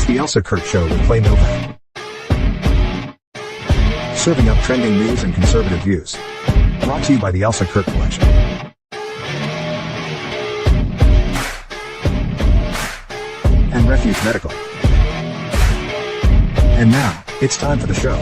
The Elsa Kurt Show with Clay Novak. Serving up trending news and conservative views. Brought to you by the Elsa Kurt Collection. And Refuge Medical. And now, it's time for the show.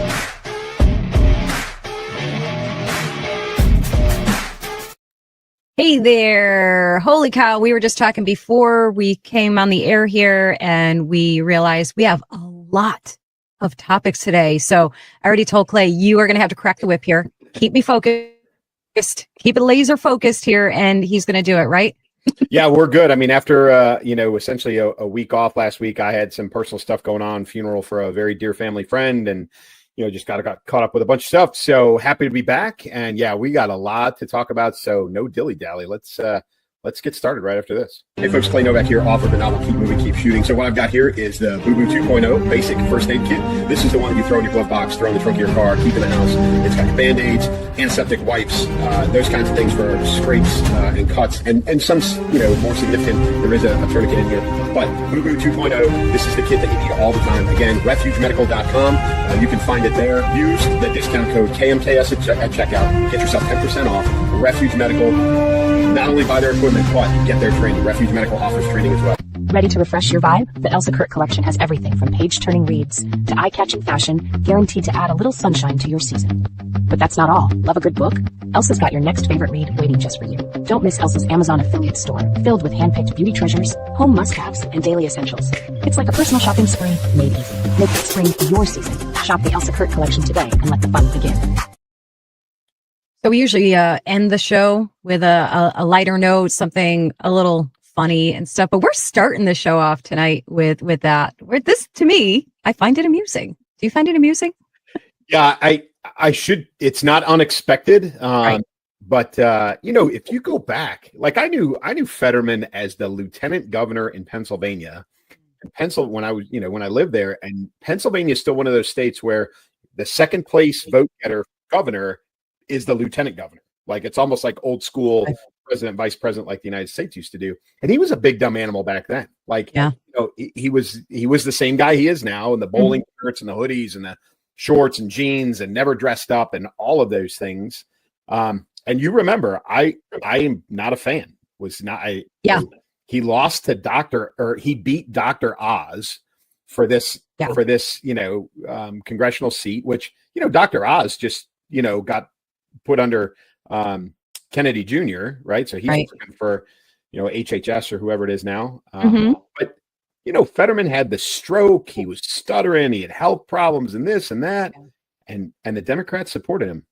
Hey there. Holy cow. We were just talking before we came on the air here, and we realized we have a lot of topics today. So I already told Clay, you are going to have to crack the whip here. Keep me focused. Keep it laser focused here, and he's going to do it, right? Yeah, we're good. I mean, after, essentially a week off last week, I had some personal stuff going on, funeral for a very dear family friend, and just got caught up with a bunch of stuff. So happy to be back. And yeah, we got a lot to talk about. So no dilly-dally. Let's get started right after this. Hey folks, Clay Novak here, author of the novel Keep Moving, Keep Shooting. So what I've got here is the Boo Boo 2.0 basic first aid kit. This is the one that you throw in your glove box, throw in the trunk of your car, keep in the house. It's got your Band-Aids, antiseptic wipes, those kinds of things for scrapes and cuts. And some, more significant, there is a tourniquet in here. But Boo Boo 2.0, this is the kit that you need all the time. Again, refugemedical.com. You can find it there. Use the discount code KMKS at checkout. Get yourself 10% off. Refuge Medical. Not only buy their equipment, but get their training. Refuge Medical offers training as well. Ready to refresh your vibe? The Elsa Kurt collection has everything from page-turning reads to eye-catching fashion, guaranteed to add a little sunshine to your season. But that's not all. Love a good book? Elsa's got your next favorite read waiting just for you. Don't miss Elsa's Amazon affiliate store, filled with hand-picked beauty treasures, home must-haves, and daily essentials. It's like a personal shopping spree made easy. Make it spring your season. Shop the Elsa Kurt collection today and let the fun begin. So we usually end the show with a lighter note, something a little funny and stuff. But we're starting the show off tonight with that. This, to me, I find it amusing. Do you find it amusing? Yeah, I should. It's not unexpected. Right. But if you go back, like I knew Fetterman as the lieutenant governor in Pennsylvania. When I was, when I lived there, and Pennsylvania is still one of those states where the second place vote getter governor is the lieutenant governor. Like it's almost like old school president, vice president, like the United States used to do. And he was a big dumb animal back then. Like, yeah. He was the same guy he is now, and the bowling shirts and the hoodies and the shorts and jeans and never dressed up and all of those things. And you remember, I am not a fan. He lost to he beat Dr. Oz for this congressional seat, which, Dr. Oz just, got put under Kennedy Jr., right? So he's looking for, HHS or whoever it is now. But, Fetterman had the stroke. He was stuttering. He had health problems and this and that. And the Democrats supported him.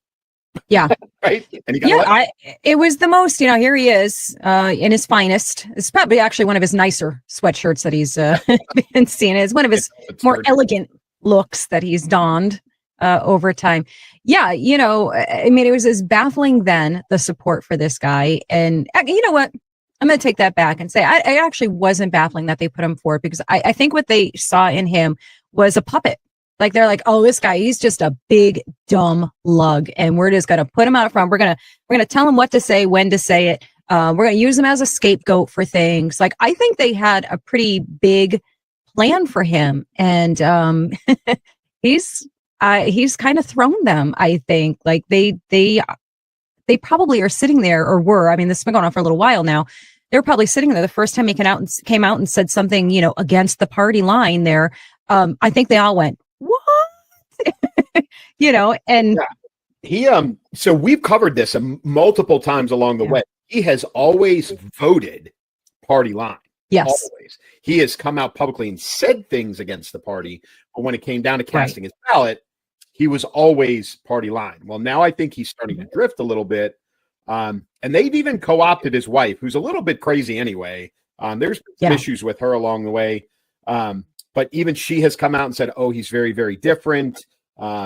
Yeah. Right. And he got it was the most, here he is in his finest. It's probably actually one of his nicer sweatshirts that he's been seen. It's one of his more elegant looks that he's donned over time. Yeah. It was as baffling then, the support for this guy. And you know what? I'm going to take that back and say I actually wasn't baffling that they put him forward, because I think what they saw in him was a puppet. Like they're like, oh, this guy, he's just a big dumb lug, and we're just gonna put him out front. We're gonna tell him what to say, when to say it. We're gonna use him as a scapegoat for things. Like I think they had a pretty big plan for him, and he's kind of thrown them. I think like they probably are sitting there, or were. I mean, this has been going on for a little while now. They're probably sitting there the first time he came out and said something, against the party line there. I think they all went, what? And he so we've covered this multiple times along the way. He has always voted party line. Yes. Always. He has come out publicly and said things against the party, but when it came down to casting his ballot, he was always party line. Well, now I think he's starting to drift a little bit. And they've even co-opted his wife, who's a little bit crazy anyway. There's some issues with her along the way. But even she has come out and said, oh, he's very, very different.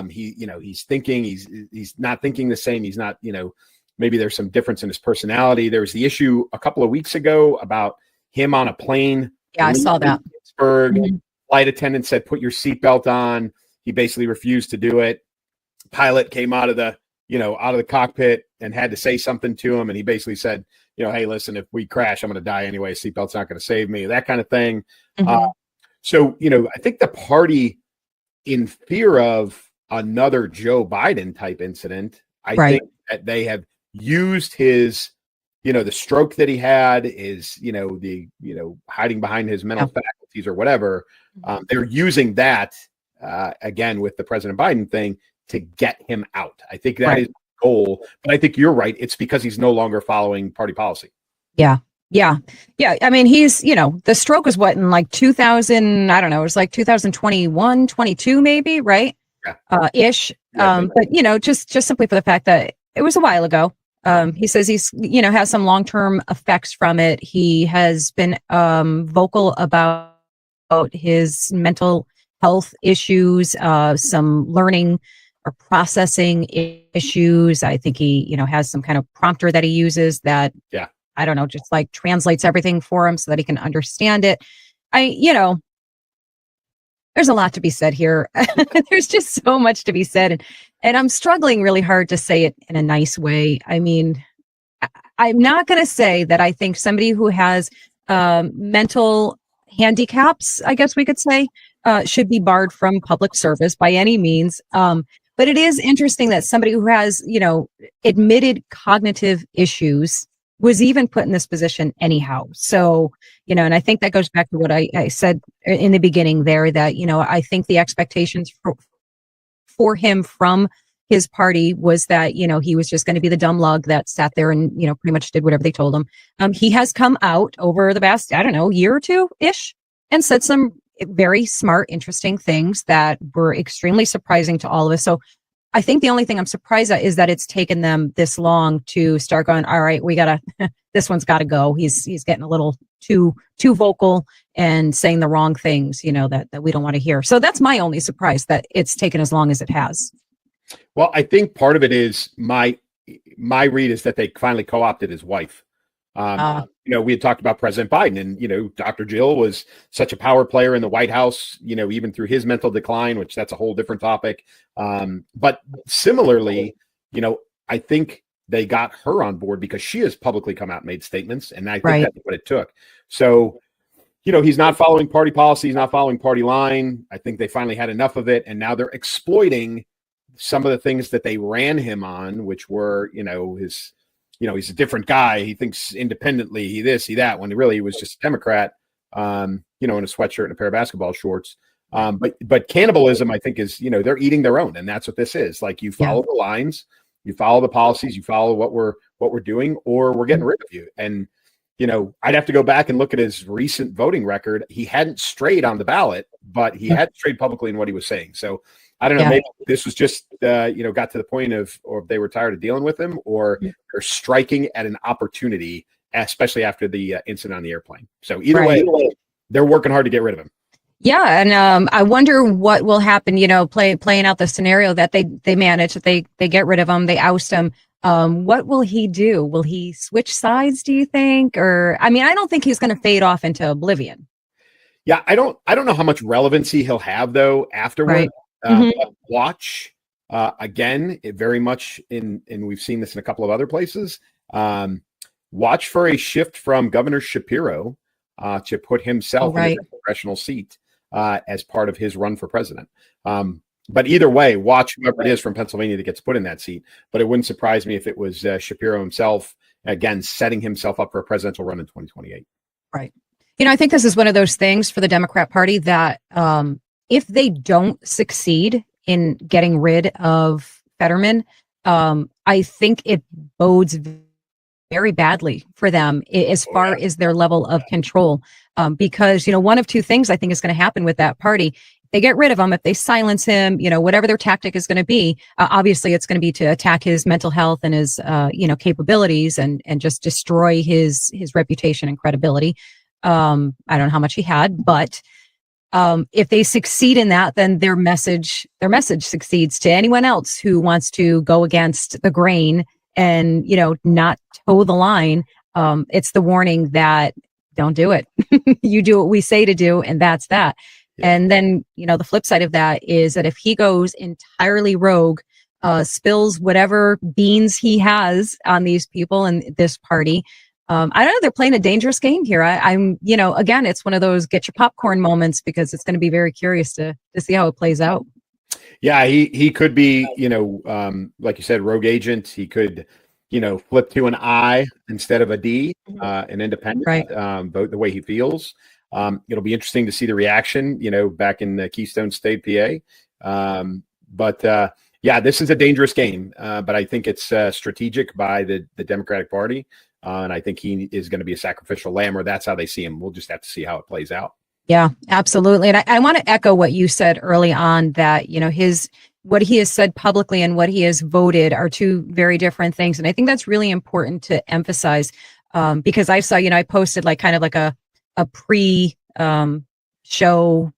He's thinking, he's not thinking the same. He's not, maybe there's some difference in his personality. There was the issue a couple of weeks ago about him on a plane. Yeah, I saw that. Pittsburgh. Flight attendant said, put your seatbelt on. He basically refused to do it. Pilot came out of the cockpit and had to say something to him. And he basically said, hey, listen, if we crash, I'm going to die anyway. Seatbelt's not going to save me, that kind of thing. So, I think the party, in fear of another Joe Biden type incident, I Right. think that they have used his, the stroke that he had, is, hiding behind his mental faculties or whatever. They're using that again with the President Biden thing to get him out. I think that is the goal. But I think you're right. It's because he's no longer following party policy. Yeah. Yeah. Yeah. I mean, he's, the stroke was what, in like 2000, I don't know, it was like 2021, 22, maybe, right? Yeah. Ish. But, just simply for the fact that it was a while ago. He says he's, has some long-term effects from it. He has been vocal about his mental health issues, some learning or processing issues. I think he, has some kind of prompter that he uses that, I don't know, just like translates everything for him so that he can understand it. There's a lot to be said here. There's just so much to be said. And I'm struggling really hard to say it in a nice way. I mean, I'm not going to say that I think somebody who has mental handicaps, I guess we could say, should be barred from public service by any means. But it is interesting that somebody who has, admitted cognitive issues was even put in this position anyhow. So, and I think that goes back to what I said in the beginning there, that, I think the expectations for him from his party was that, he was just going to be the dumb lug that sat there and, pretty much did whatever they told him. He has come out over the past, I don't know, year or two-ish and said some very smart, interesting things that were extremely surprising to all of us. So I think the only thing I'm surprised at is that it's taken them this long to start going, all right, we gotta, this one's gotta go. He's getting a little too vocal and saying the wrong things, that we don't want to hear. So that's my only surprise, that it's taken as long as it has. Well, I think part of it is my read is that they finally co-opted his wife. We had talked about President Biden, and, Dr. Jill was such a power player in the White House, even through his mental decline, which that's a whole different topic. But similarly, I think they got her on board because she has publicly come out and made statements. And I think that's what it took. So, he's not following party policy. He's not following party line. I think they finally had enough of it. And now they're exploiting some of the things that they ran him on, which were, his, he's a different guy. He thinks independently, he this, he that, when really he was just a Democrat, in a sweatshirt and a pair of basketball shorts. But cannibalism, I think, is, they're eating their own. And that's what this is. Like, you follow the lines, you follow the policies, you follow what we're doing, or we're getting rid of you. And, I'd have to go back and look at his recent voting record. He hadn't strayed on the ballot, but he had strayed publicly in what he was saying. So I don't know, maybe this was just, got to the point of, or they were tired of dealing with him, or they're striking at an opportunity, especially after the incident on the airplane. So either way, they're working hard to get rid of him. Yeah. And I wonder what will happen, playing out the scenario that they manage, that they get rid of him, they oust him. What will he do? Will he switch sides, do you think? Or, I mean, I don't think he's going to fade off into oblivion. Yeah. I don't know how much relevancy he'll have though afterward. Watch again, it very much and we've seen this in a couple of other places. Watch for a shift from Governor Shapiro to put himself in a congressional seat as part of his run for president. But either way, watch whoever it is from Pennsylvania that gets put in that seat. But it wouldn't surprise me if it was Shapiro himself, again, setting himself up for a presidential run in 2028. Right. I think this is one of those things for the Democrat Party that if they don't succeed in getting rid of Fetterman, I think it bodes very badly for them as far as their level of control. Because, one of two things I think is going to happen with that party. If they get rid of him, if they silence him, whatever their tactic is going to be, obviously it's going to be to attack his mental health and his, capabilities and just destroy his reputation and credibility. I don't know how much he had, but if they succeed in that, then their message succeeds to anyone else who wants to go against the grain and, not toe the line. It's the warning that don't do it. You do what we say to do, and that's that. Yeah. And then, the flip side of that is that if he goes entirely rogue, spills whatever beans he has on these people and this party, I don't know. They're playing a dangerous game here. I'm, again, it's one of those get your popcorn moments because it's going to be very curious to see how it plays out. Yeah, he could be, like you said, rogue agent. He could, flip to an I instead of a D, an independent, Right. Vote the way he feels. It'll be interesting to see the reaction, back in the Keystone State, PA. Yeah, this is a dangerous game, but I think it's strategic by the Democratic Party. And I think he is going to be a sacrificial lamb, or that's how they see him. We'll just have to see how it plays out. Yeah, absolutely. And I want to echo what you said early on that, what he has said publicly and what he has voted are two very different things. And I think that's really important to emphasize because I saw, I posted like kind of like a pre show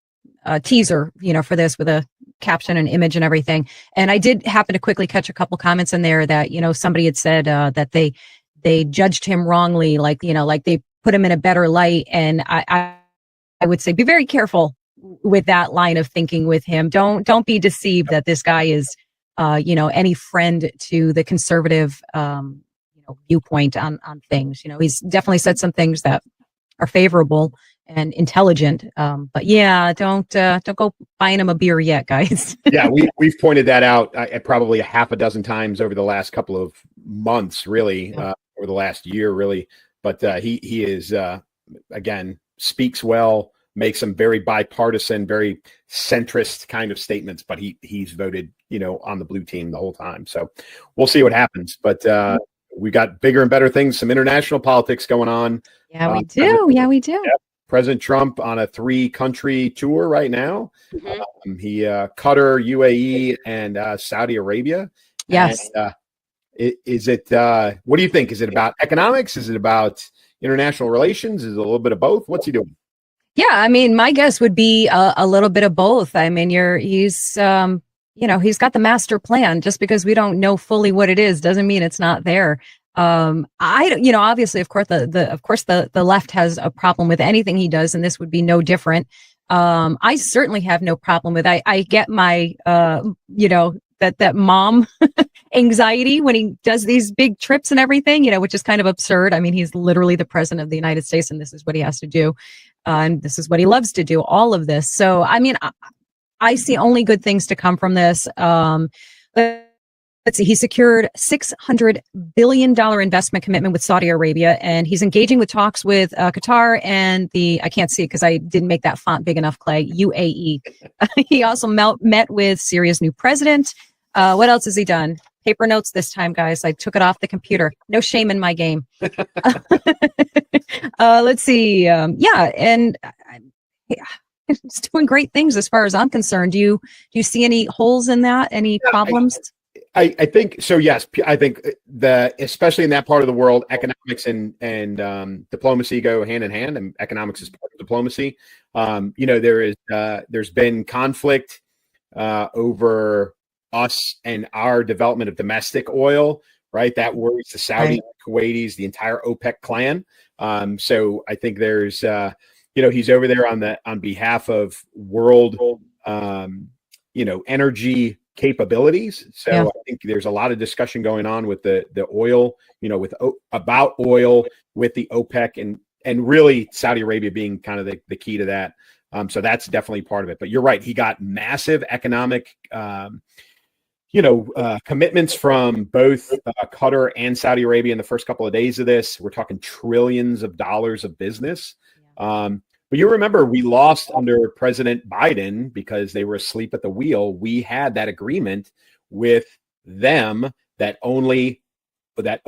teaser, for this with a caption and image and everything. And I did happen to quickly catch a couple comments in there that, somebody had said that they judged him wrongly, like they put him in a better light. And I would say be very careful with that line of thinking with him. Don't be deceived that this guy is, any friend to the conservative, viewpoint on things. He's definitely said some things that are favorable and intelligent. But yeah, don't go buying him a beer yet, guys. Yeah, we've pointed that out probably a half a dozen times over the last couple of months, really, over the last year, really. But he is again, speaks well, makes some very bipartisan, very centrist kind of statements, but he's voted, on the blue team the whole time. So we'll see what happens. But we got bigger and better things, some international politics going on. Yeah, we do. We do. Yeah, President Trump on a 3-country tour right now. He Qatar, UAE, and Saudi Arabia. Yes. And, what do you think? Is it about economics? Is it about international relations? Is it a little bit of both? What's he doing? Yeah, I mean, my guess would be a little bit of both. I mean, he's got the master plan. Just because we don't know fully what it is doesn't mean it's not there. Obviously, of course, the left has a problem with anything he does, and this would be no different. I certainly have no problem with. I get my, that mom anxiety when he does these big trips and everything, which is kind of absurd. I mean, he's literally the president of the United States, and this is what he has to do. And this is what he loves to do, all of this. So, I mean, I see only good things to come from this. Let's see, he secured $600 billion investment commitment with Saudi Arabia, and he's engaging with talks with Qatar and I can't see it because I didn't make that font big enough, Clay, UAE. He also met with Syria's new president. What else has he done? Paper notes this time, guys. I took it off the computer. No shame in my game. Let's see. It's doing great things as far as I'm concerned. Do you see any holes in that? Any problems? I think so. Yes, I think especially in that part of the world, economics and diplomacy go hand in hand, and economics is part of diplomacy. There's been conflict over us and our development of domestic oil, right? That worries the Saudis, Kuwaitis, the entire OPEC clan. So I think there's, he's over there on behalf of world, energy capabilities. So yeah. I think there's a lot of discussion going on with the oil, about oil with the OPEC and really Saudi Arabia being kind of the key to that. So that's definitely part of it. But you're right. He got massive economic, commitments from both Qatar and Saudi Arabia in the first couple of days of this. We're talking trillions of dollars of business. But you remember we lost under President Biden because they were asleep at the wheel. We had that agreement with them that only that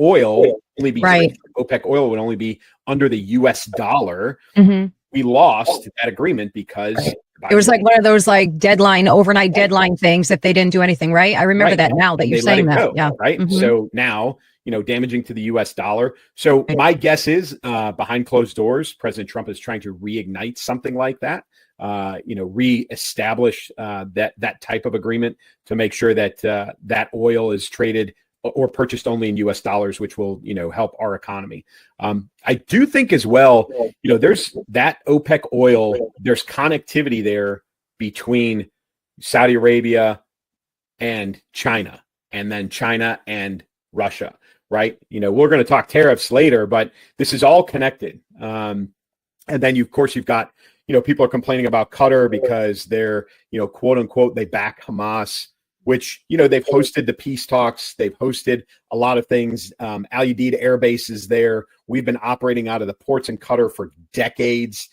oil would only be OPEC oil would only be under the US dollar. Mm-hmm. We lost that agreement because it was like one of those like overnight deadline things if they didn't do anything, right? I remember that now that you're saying that. Yeah. Right. Mm-hmm. So now, damaging to the US dollar. So my guess is behind closed doors, President Trump is trying to reignite something like that, reestablish that type of agreement to make sure that that oil is traded or purchased only in US dollars, which will, help our economy. I do think as well, there's that OPEC oil, there's connectivity there between Saudi Arabia and China, and then China and Russia. right? We're going to talk tariffs later, but this is all connected. And then of course you've got, people are complaining about Qatar because they're, quote unquote, they back Hamas, which, they've hosted the peace talks. They've hosted a lot of things. Al Udeid Air Base is there. We've been operating out of the ports in Qatar for decades.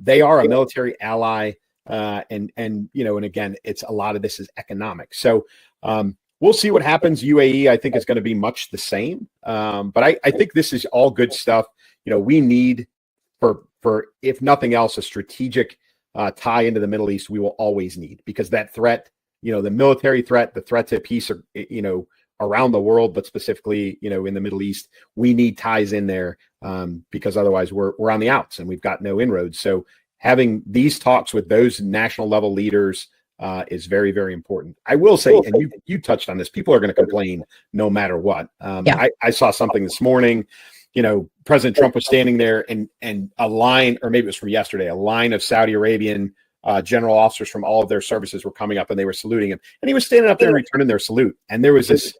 They are a military ally. And again, it's a lot of this is economic. So we'll see what happens. UAE, I think, is going to be much the same. But I think this is all good stuff. We need for if nothing else, a strategic tie into the Middle East. We will always need, because that threat, the military threat, the threat to peace, around the world, but specifically, in the Middle East, we need ties in there because otherwise we're on the outs and we've got no inroads. So having these talks with those national level leaders is very, very important. I will say, and you touched on this, people are going to complain no matter what. I saw something this morning. President Trump was standing there and a line, or maybe it was from yesterday, a line of Saudi Arabian general officers from all of their services were coming up and they were saluting him. And he was standing up there and returning their salute. And there was this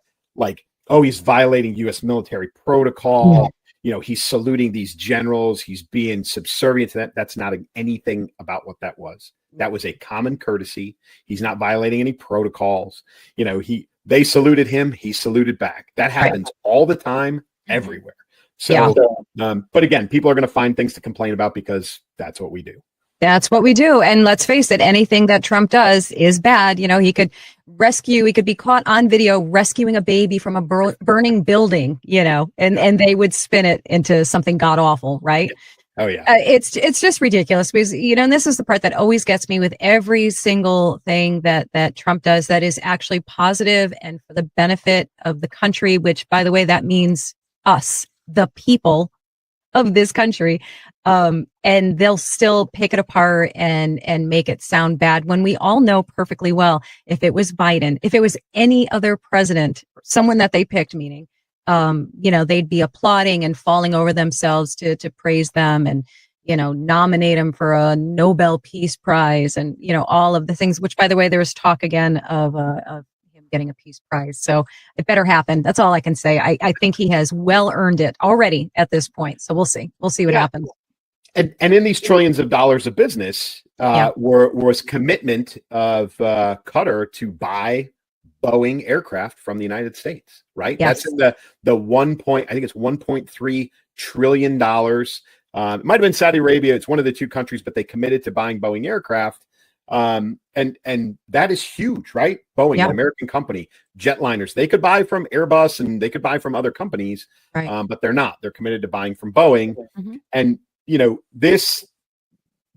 he's violating U.S. military protocol. He's saluting these generals. He's being subservient to that. That's not anything about what that was. That was a common courtesy. He's not violating any protocols. They saluted him. He saluted back. That happens all the time, everywhere. So, but again, people are going to find things to complain about because that's what we do. That's what we do. And let's face it, anything that Trump does is bad. He could be caught on video rescuing a baby from a burning building, and they would spin it into something god awful, right? Oh yeah. It's just ridiculous because, and this is the part that always gets me with every single thing that Trump does that is actually positive and for the benefit of the country, which, by the way, that means us, the people of this country. And they'll still pick it apart and make it sound bad when we all know perfectly well, if it was Biden, if it was any other president, someone that they picked, meaning, they'd be applauding and falling over themselves to praise them and, nominate them for a Nobel Peace Prize and, all of the things, which, by the way, there was talk again of him getting a peace prize. So it better happen. That's all I can say. I think he has well earned it already at this point. So we'll see. We'll see what happens. And in these trillions of dollars of business was commitment of Qatar to buy Boeing aircraft from the United States, right? Yes. That's in the I think it's $1.3 trillion. It might have been Saudi Arabia. It's one of the two countries, but they committed to buying Boeing aircraft. And that is huge, right? Boeing, an American company, jetliners, they could buy from Airbus and they could buy from other companies, right. But they're not. They're committed to buying from Boeing. Mm-hmm. And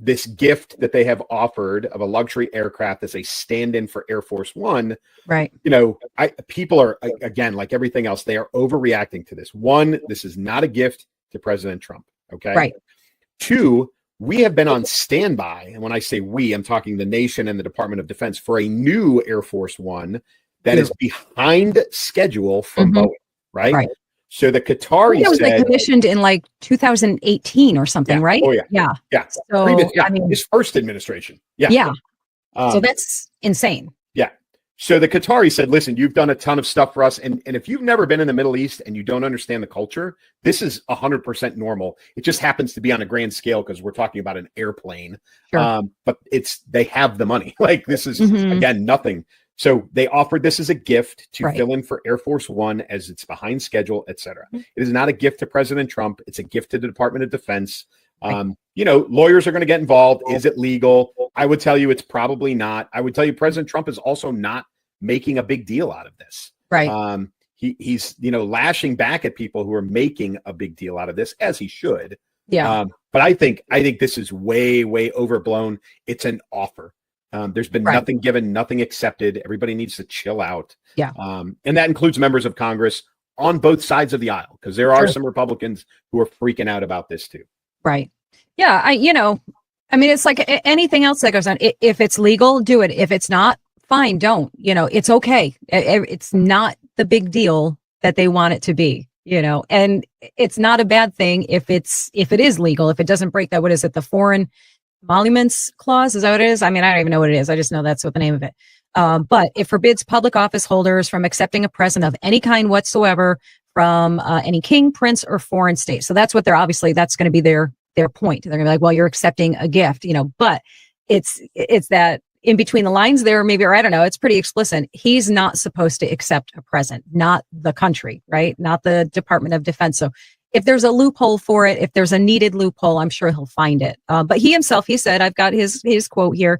this gift that they have offered of a luxury aircraft as a stand-in for Air Force One, right? People are, again, like everything else, they are overreacting to this. One, this is not a gift to President Trump. Okay. Right. Two, we have been on standby. And when I say we, I'm talking the nation and the Department of Defense for a new Air Force One that is behind schedule from Boeing. Right. So the Qataris said, commissioned in 2018 or something, right? Oh yeah. So his first administration. So that's insane. Yeah. So the Qataris said, listen, you've done a ton of stuff for us. And if you've never been in the Middle East and you don't understand the culture, this is 100% normal. It just happens to be on a grand scale because we're talking about an airplane. Sure. But they have the money. This is, again, nothing. So they offered this as a gift to fill in for Air Force One as it's behind schedule, et cetera. It is not a gift to President Trump. It's a gift to the Department of Defense. Lawyers are going to get involved. Is it legal? I would tell you it's probably not. I would tell you President Trump is also not making a big deal out of this. Right. He's lashing back at people who are making a big deal out of this, as he should. Yeah. But I think this is way, way overblown. It's an offer. There's been nothing given, nothing accepted. Everybody needs to chill out. Yeah. And that includes members of Congress on both sides of the aisle, because there are some Republicans who are freaking out about this too. Right. Yeah. It's like anything else that goes on. If it's legal, do it. If it's not, fine, don't. It's okay. It's not the big deal that they want it to be. And it's not a bad thing if it is legal, if it doesn't break that. What is it? The Foreign Emoluments Clause? Is that what it is? I mean, I don't even know what it is. I just know that's what the name of it. But it forbids public office holders from accepting a present of any kind whatsoever from any king, prince, or foreign state. So that's what that's going to be their point. They're going to be like, well, you're accepting a gift, but it's that in between the lines there, maybe, or I don't know, it's pretty explicit. He's not supposed to accept a present, not the country, right? Not the Department of Defense. So if there's a loophole for it, if there's a needed loophole, I'm sure he'll find it. But he himself, he said, I've got his quote here.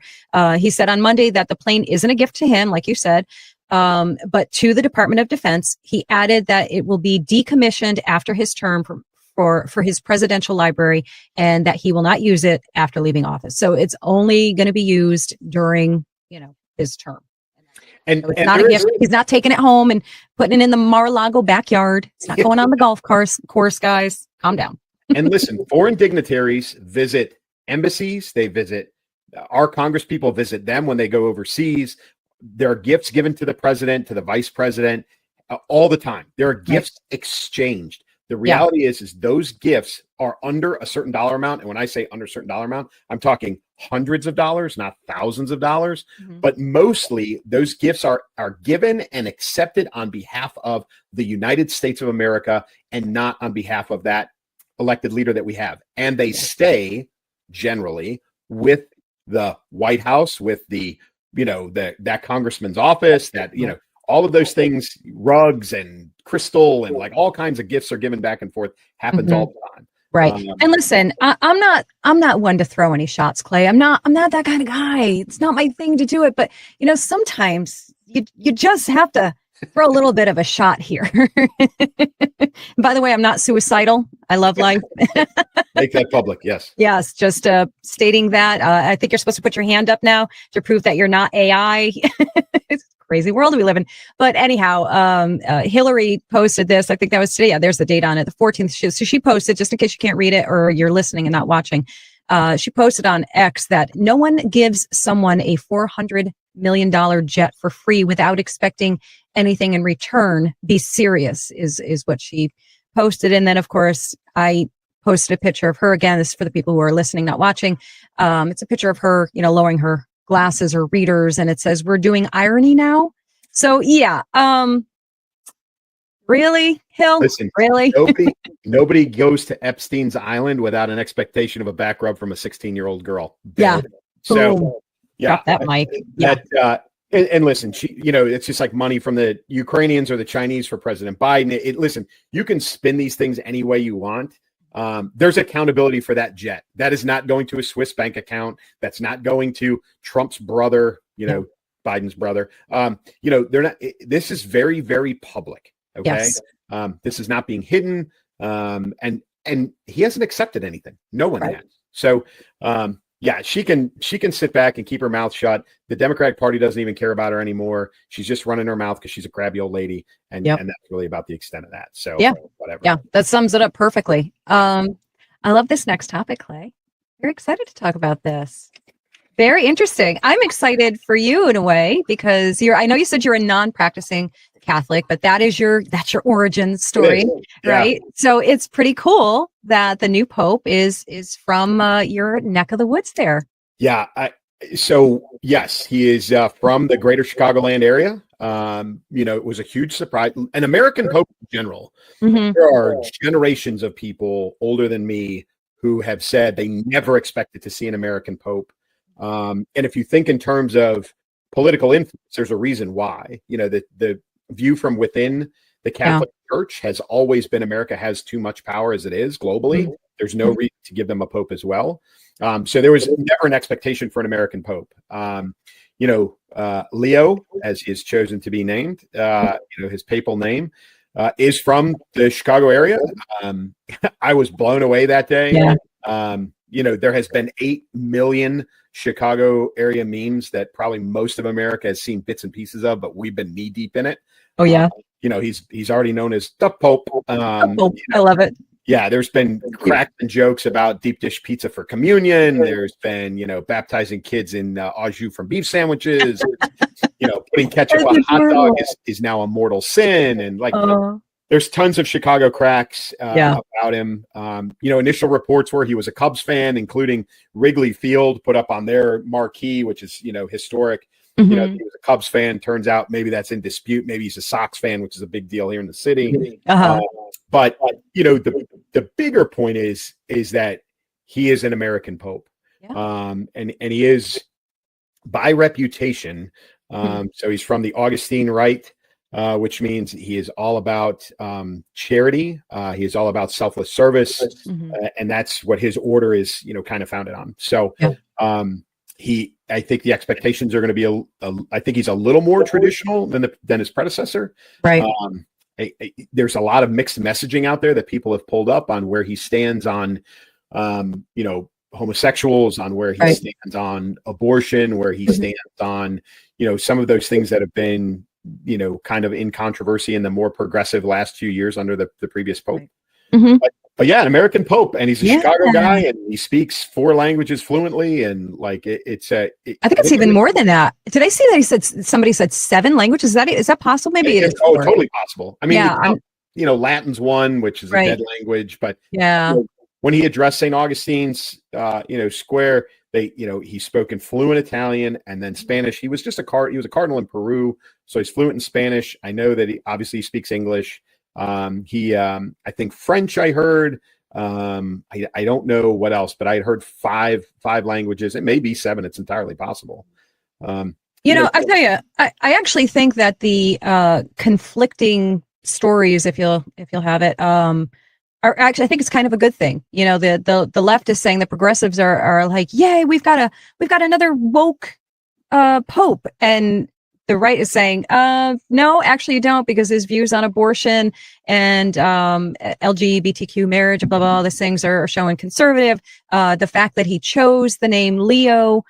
He said on Monday that the plane isn't a gift to him, like you said, but to the Department of Defense. He added that it will be decommissioned after his term for his presidential library, and that he will not use it after leaving office. So it's only going to be used during, his term. And, so it's not a gift. He's not taking it home and putting it in the Mar-a-Lago backyard. It's not going on the golf course, guys. Calm down. And listen, foreign dignitaries visit embassies. They visit our Congress people, visit them when they go overseas. There are gifts given to the president, to the vice president, all the time. There are gifts exchanged. The reality is those gifts are under a certain dollar amount. And when I say under a certain dollar amount, I'm talking hundreds of dollars, not thousands of dollars. Mm-hmm. But mostly those gifts are given and accepted on behalf of the United States of America and not on behalf of that elected leader that we have. And they stay generally with the White House, with the, that congressman's office, that, all of those things, rugs and crystal and like all kinds of gifts are given back and forth, happens all the time. Right. And listen, I'm not one to throw any shots, Clay. I'm not that kind of guy. It's not my thing to do it. But, sometimes you just have to throw a little bit of a shot here. By the way, I'm not suicidal. I love life. Make that public. Yes. Yes. Just stating that. I think you're supposed to put your hand up now to prove that you're not AI. It's a crazy world we live in. But anyhow, Hillary posted this. I think that was today. Yeah, there's the date on it, the 14th. So she posted, just in case you can't read it or you're listening and not watching. She posted on X that no one gives someone a $400 million jet for free without expecting anything in return. Be serious is what she posted. And then, of course, I posted a picture of her. Again, this is for the people who are listening, not watching. It's a picture of her, lowering her glasses or readers, and it says, "We're doing irony now." So yeah, really, Hill? Listen, really? nobody goes to Epstein's Island without an expectation of a back rub from a 16-year-old girl. Yeah. So Boom. yeah, drop that mic. Yeah. And listen, it's just like money from the Ukrainians or the Chinese for President Biden. Listen, you can spin these things any way you want. There's accountability for that jet. That is not going to a Swiss bank account. That's not going to Trump's brother, Biden's brother. They're not, this is very, very public. Okay. Yes. This is not being hidden. And he hasn't accepted anything. No one has. So, she can sit back and keep her mouth shut. The Democratic Party doesn't even care about her anymore. She's just running her mouth because she's a crabby old lady, and that's really about the extent of that. So whatever. Yeah, that sums it up perfectly. I love this next topic, Clay. Very excited to talk about this. Very interesting. I'm excited for you in a way because I know you said you're a non-practicing Catholic, but that's your origin story, right? So it's pretty cool that the new Pope is from your neck of the woods there. Yeah. So yes, he is from the greater Chicagoland area. It was a huge surprise. An American Pope in general. Mm-hmm. There are generations of people older than me who have said they never expected to see an American Pope. And if you think in terms of political influence, there's a reason why. The view from within the Catholic Church has always been America has too much power as it is globally. Mm-hmm. There's no reason to give them a pope as well. So there was never an expectation for an American pope. Leo, as he is chosen to be named, his papal name, is from the Chicago area. I was blown away that day. Yeah. There has been 8 million Chicago area memes that probably most of America has seen bits and pieces of, but we've been knee deep in it. Oh yeah. He's already known as the Pope. I love it. Yeah, there's been cracks and jokes about deep dish pizza for communion. There's been, baptizing kids in au jus from beef sandwiches. Putting ketchup on a hot dog is now a mortal sin. And there's tons of Chicago cracks about him. Initial reports were he was a Cubs fan, including Wrigley Field put up on their marquee, which is, historic. You know, he was a Cubs fan. Turns out maybe that's in dispute. Maybe he's a Sox fan, which is a big deal here in the city. But you know, the bigger point is that he is an American Pope, and he is by reputation. So he's from the Augustine Rite, which means he is all about charity. He is all about selfless service, and that's what his order is, you know, kind of founded on. So. I think the expectations are going to be I think he's a little more traditional than his predecessor. Right. There's a lot of mixed messaging out there that people have pulled up on where he stands on, you know, homosexuals, on where he stands on abortion, where he stands on, you know, some of those things that have been, you know, kind of in controversy in the more progressive last few years under the previous Pope. But yeah, an American Pope, and he's a Chicago guy, and he speaks 4 languages fluently, and like I think it's even more than that. Did I see that somebody said 7 languages? Is that possible? Maybe it is. Oh, totally possible. I mean, you know, Latin's one, which is a dead language, but you know, when he addressed St. Augustine's, you know, square, you know, he spoke in fluent Italian and then Spanish. He was just he was a cardinal in Peru, so he's fluent in Spanish. I know that he obviously speaks English. I think French, I heard, I don't know what else, but I had heard 5 languages. It may be 7. It's entirely possible. You know, I tell you, I actually think that the, conflicting stories, if you'll have it, are actually, I think it's kind of a good thing. You know, the left is saying the progressives are like, yay, we've got another woke, Pope, and the right is saying, no, actually you don't, because his views on abortion and LGBTQ marriage, blah, blah, all these things are showing conservative. The fact that he chose the name Leo,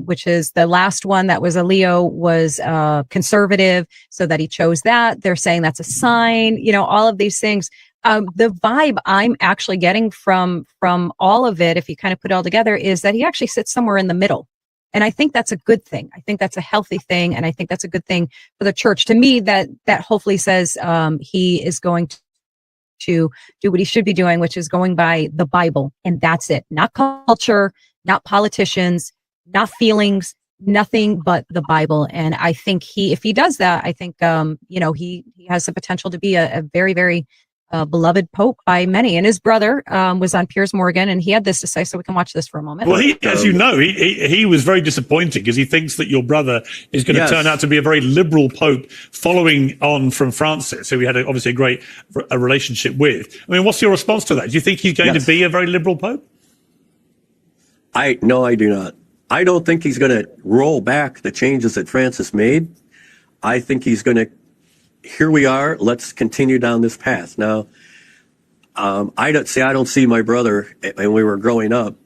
which is the last one that was a Leo, was conservative, so that he chose that. They're saying that's a sign, you know, all of these things. The vibe I'm actually getting from all of it, if you kind of put it all together, is that he actually sits somewhere in the middle. And I think that's a good thing. I think that's a healthy thing. And I think that's a good thing for the church. To me, that hopefully says he is going to do what he should be doing, which is going by the Bible. And that's it. Not culture, not politicians, not feelings, nothing but the Bible. And I think if he does that, I think, you know, he has the potential to be a very, very beloved Pope by many. And his brother was on Piers Morgan, and he had this to say, so we can watch this for a moment. Well, as you know, he was very disappointed because he thinks that your brother is going to turn out to be a very liberal Pope, following on from Francis, who we had obviously a great relationship with. I mean, what's your response to that? Do you think he's going to be a very liberal Pope? No, I do not. I don't think he's going to roll back the changes that Francis made. I think he's going to, here we are, let's continue down this path. Now, I don't see my brother, when we were growing up,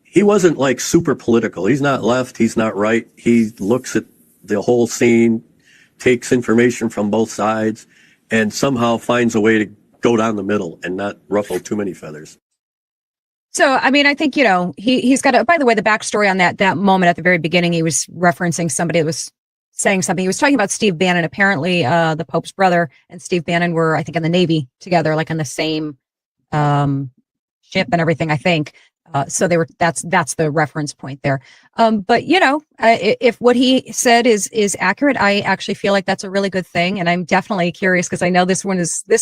he wasn't like super political. He's not left, he's not right. He looks at the whole scene, takes information from both sides, and somehow finds a way to go down the middle and not ruffle too many feathers. So, I mean, I think, you know, he's got by the way, the backstory on that moment at the very beginning, he was referencing somebody that was saying something. He was talking about Steve Bannon. Apparently, the Pope's brother and Steve Bannon were, I think, in the Navy together, like on the same ship and everything, I think. So they were. That's the reference point there. But you know, if what he said is accurate, I actually feel like that's a really good thing, and I'm definitely curious because I know this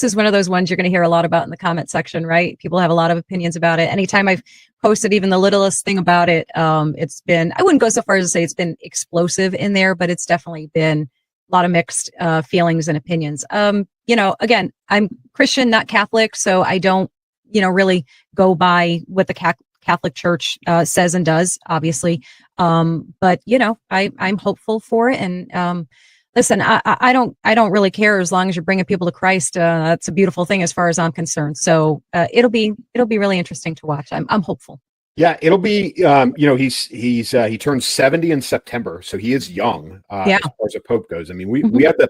is one of those ones you're going to hear a lot about in the comment section, right? People have a lot of opinions about it. Anytime I've posted even the littlest thing about it, it's been, I wouldn't go so far as to say it's been explosive in there, but it's definitely been a lot of mixed feelings and opinions. You know, again, I'm Christian, not Catholic, so I don't, you know, really go by what the Catholic Church says and does, obviously. But you know, I'm hopeful for it. And listen, I don't really care as long as you're bringing people to Christ. That's a beautiful thing as far as I'm concerned. So it'll be really interesting to watch. I'm hopeful. Yeah, it'll be. You know, he turns 70 in September, so he is young as far as a pope goes. I mean, we have the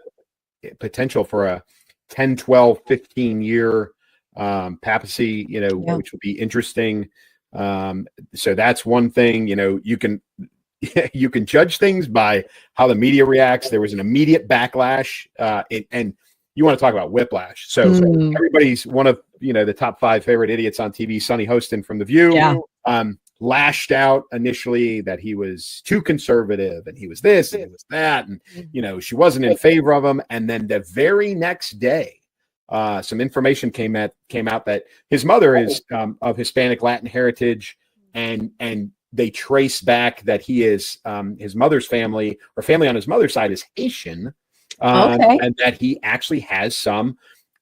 potential for a 10, 12, 15 year papacy. You know, which would be interesting. So that's one thing. You know, you can judge things by how the media reacts. There was an immediate backlash, and you want to talk about whiplash. So everybody's one of, you know, the top 5 favorite idiots on TV, Sonny Hostin from The View. lashed out initially that he was too conservative and he was this and he was that, and she wasn't in favor of him. And then the very next day, some information came out that his mother is of Hispanic Latin heritage, and they trace back that he is his mother's family, or family on his mother's side, is Haitian, and that he actually has some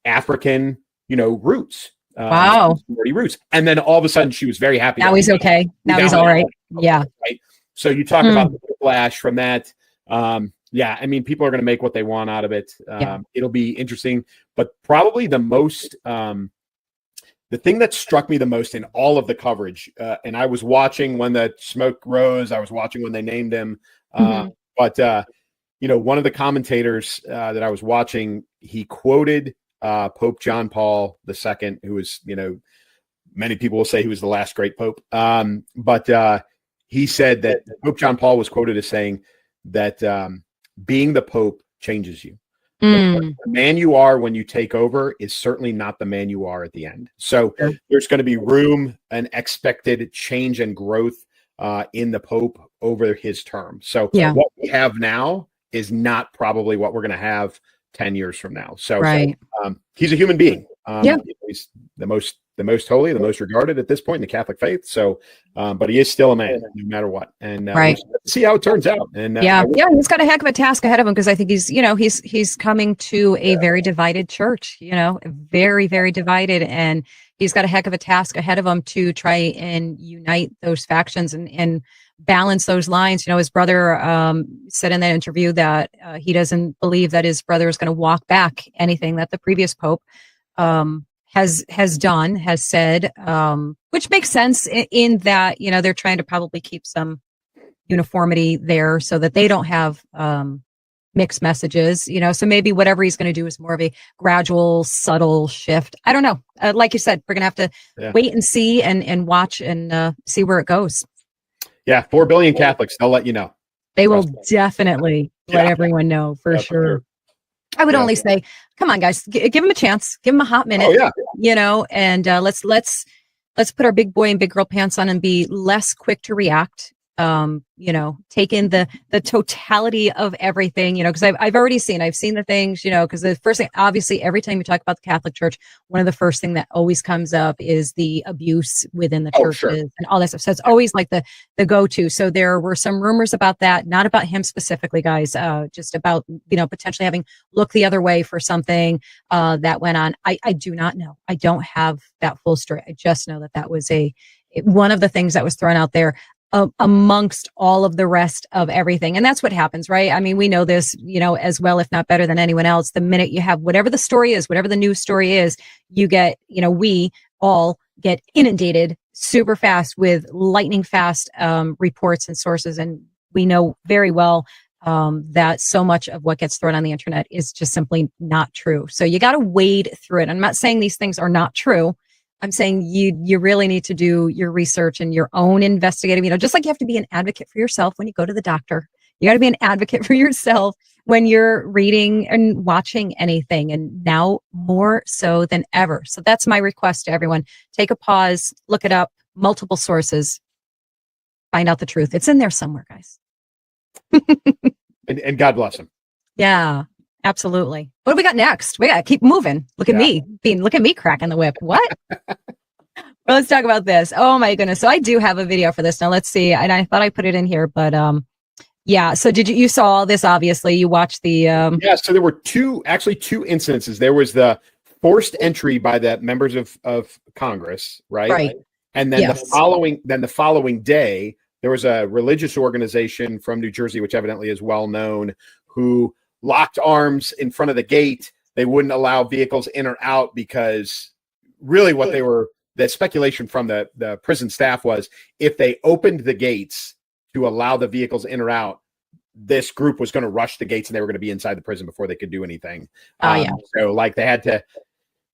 African roots. Wow. Roots. And then all of a sudden she was very happy. Now he's okay. Now he's all right. Yeah. Right. So you talk about the flash from that. Yeah, I mean, people are going to make what they want out of it. It'll be interesting, but probably the most, the thing that struck me the most in all of the coverage, and I was watching when the smoke rose, I was watching when they named him, but one of the commentators that I was watching, he quoted Pope John Paul II, who was, many people will say he was the last great pope. But he said that Pope John Paul was quoted as saying that being the pope changes you. The man you are when you take over is certainly not the man you are at the end. So there's going to be room and expected change and growth in the pope over his term. So what we have now is not probably what we're going to have 10 years from now. So he's a human being. He's the most holy, the most regarded at this point in the Catholic faith. So, but he is still a man, no matter what. And we'll see how it turns out. And he's got a heck of a task ahead of him, because I think he's coming to a very divided church. Very, very divided, and he's got a heck of a task ahead of him to try and unite those factions and balance those lines. His brother said in that interview that he doesn't believe that his brother is going to walk back anything that the previous pope has said, which makes sense in that, they're trying to probably keep some uniformity there so that they don't have mixed messages, so maybe whatever he's going to do is more of a gradual, subtle shift. I don't know. Like you said, we're going to have to wait and see and watch and see where it goes. Yeah, 4 billion Catholics. They'll let you know. They will definitely let everyone know for sure. I would only say, come on, guys, give him a chance. Give him a hot minute. And let's put our big boy and big girl pants on and be less quick to react. Take in the totality of everything, because I've seen the things, because the first thing, obviously, every time you talk about the Catholic Church, one of the first thing that always comes up is the abuse within the churches and all that stuff. So it's always like the go-to. So there were some rumors about that, not about him specifically, guys, just about, potentially having looked the other way for something that went on. I do not know. I don't have that full story. I just know that was one of the things that was thrown out there amongst all of the rest of everything. And that's what happens, right? I mean, we know this, as well, if not better than anyone else. The minute you have whatever the story is, whatever the news story is, you get, we all get inundated super fast with lightning fast reports and sources. And we know very well that so much of what gets thrown on the internet is just simply not true. So you got to wade through it. I'm not saying these things are not true. I'm saying you really need to do your research and your own investigative, just like you have to be an advocate for yourself when you go to the doctor. You got to be an advocate for yourself when you're reading and watching anything, and now more so than ever. So that's my request to everyone. Take a pause, look it up, multiple sources, find out the truth. It's in there somewhere, guys. and God bless him. Yeah. Absolutely. What do we got next? We got to keep moving. Look at me cracking the whip. What? Well, let's talk about this. Oh my goodness. So I do have a video for this. Now let's see. And I thought I put it in here, but so you saw this, obviously you watched the so there were two incidences. There was the forced entry by the members of Congress, right? And then the following day, there was a religious organization from New Jersey, which evidently is well known, who locked arms in front of the gate. They wouldn't allow vehicles in or out because really the speculation from the prison staff was if they opened the gates to allow the vehicles in or out, this group was going to rush the gates and they were going to be inside the prison before they could do anything. So like there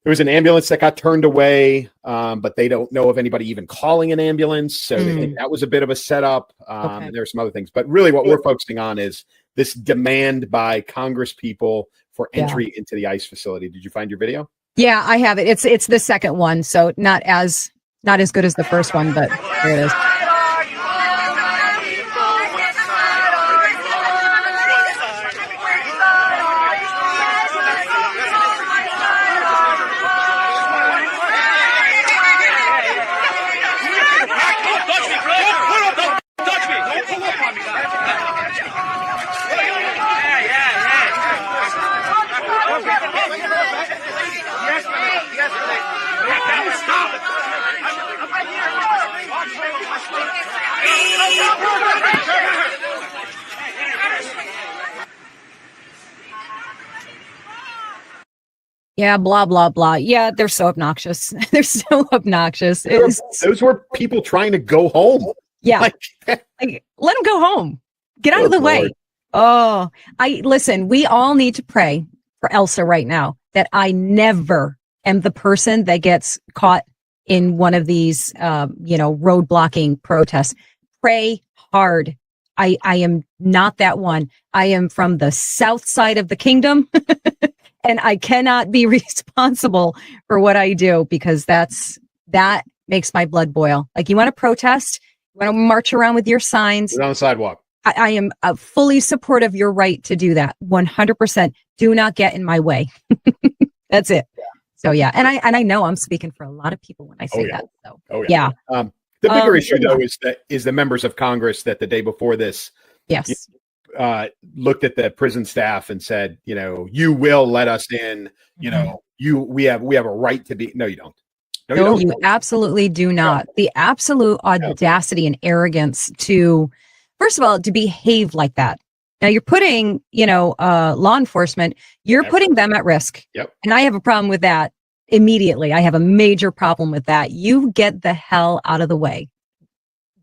was an ambulance that got turned away, but they don't know of anybody even calling an ambulance. So they think that was a bit of a setup. And there were some other things, but really what we're focusing on is this demand by Congress people for entry into the ICE facility. Did you find your video? Yeah, I have it. It's the second one, so not as good as the first one, but here it is. Yeah, blah, blah, blah. Yeah, they're so obnoxious. They're so obnoxious. Those were people trying to go home. Yeah. Like, let them go home. Get out of the way. Oh, listen, we all need to pray for Elsa right now that I never am the person that gets caught in one of these, road blocking protests. Pray hard. I am not that one. I am from the south side of the kingdom and I cannot be responsible for what I do because that makes my blood boil. Like you want to protest, you want to march around with your signs. Get on the sidewalk. I am fully supportive of your right to do that. 100%. Do not get in my way. That's it. So yeah, and I know I'm speaking for a lot of people when I say that. So yeah. The bigger issue though is the members of Congress that the day before this, yes, looked at the prison staff and said, you will let us in. We have a right to be. No, you don't. No, you absolutely do not. The absolute audacity and arrogance to, first of all, to behave like that. Now you're putting, law enforcement, you're putting them at risk. Yep. And I have a problem with that immediately. I have a major problem with that. You get the hell out of the way.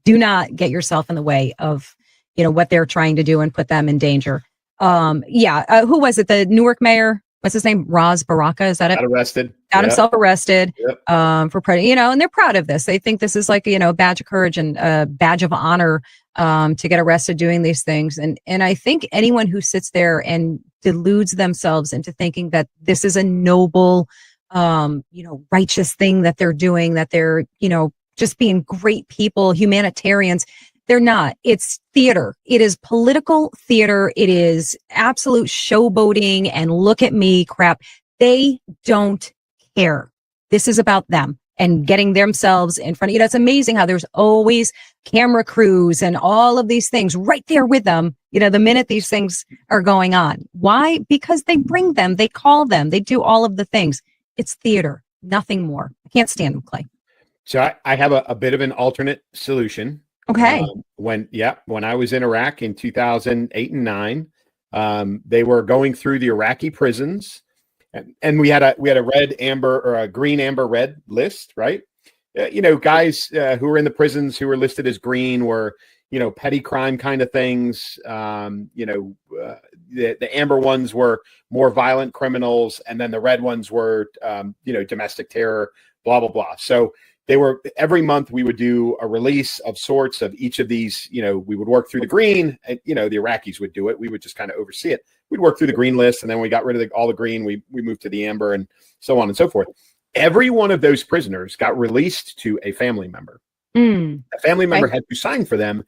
Do not get yourself in the way of, what they're trying to do and put them in danger. Who was it? The Newark mayor? What's his name? Raz Baraka? Is that it? Got himself arrested for and they're proud of this. They think this is like, a badge of courage and a badge of honor to get arrested doing these things. And I think anyone who sits there and deludes themselves into thinking that this is a noble, righteous thing that they're doing, that they're, just being great people, humanitarians, they're not. It's theater. It is political theater. It is absolute showboating and look at me crap. They don't care. This is about them and getting themselves in front of you. It's amazing how there's always camera crews and all of these things right there with them, the minute these things are going on. Why? Because they bring them, they call them, they do all of the things. It's theater, nothing more. I can't stand them, Clay. So I have a bit of an alternate solution. Okay. When I was in Iraq in 2008 and 9, they were going through the Iraqi prisons, and we had a red, amber, or a green, amber, red list, right? Guys who were in the prisons who were listed as green were, petty crime kind of things. The amber ones were more violent criminals, and then the red ones were, domestic terror, blah blah blah. So they were, every month we would do a release of sorts of each of these, we would work through the green, and, the Iraqis would do it. We would just kind of oversee it. We'd work through the green list. And then we got rid of all the green. We moved to the amber and so on and so forth. Every one of those prisoners got released to a family member. A family member had to sign for them.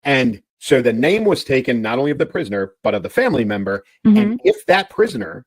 And so the name was taken not only of the prisoner, but of the family member. And if that prisoner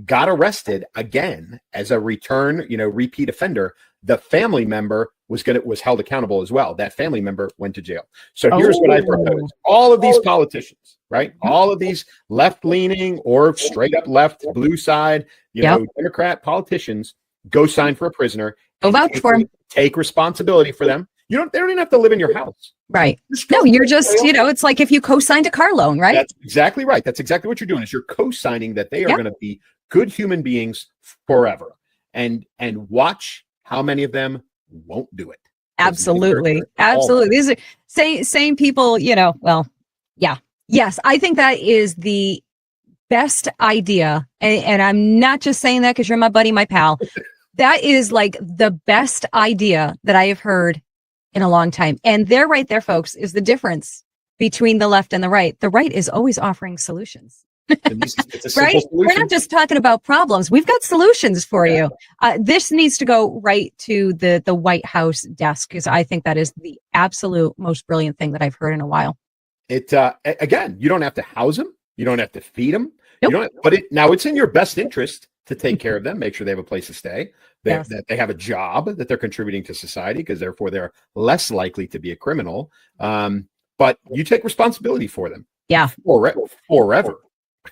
got arrested again as a repeat offender, the family member was held accountable as well. That family member went to jail. So here's what I propose. All of these politicians, right? All of these left-leaning or straight up left, blue side, Democrat politicians, go sign for a prisoner. Go vouch for him. Take responsibility for them. They don't even have to live in your house. Right. No, you're just, it's like if you co-signed a car loan, right? That's exactly right. That's exactly what you're doing, is you're co-signing that they are going to be good human beings forever. And watch how many of them won't do it. Absolutely. These are same people, Yes, I think that is the best idea. And I'm not just saying that because you're my buddy, my pal. That is like the best idea that I have heard in a long time. And there, right there, folks, is the difference between the left and the right. The right is always offering solutions. It's a right? solution. We're not just talking about problems. We've got solutions for you. This needs to go right to the White House desk, because I think that is the absolute most brilliant thing that I've heard in a while. It again, you don't have to house them. You don't have to feed them. Nope. Now it's in your best interest to take care of them, make sure they have a place to stay, that they have a job, that they're contributing to society, because therefore they're less likely to be a criminal. But you take responsibility for them. Yeah. Forever.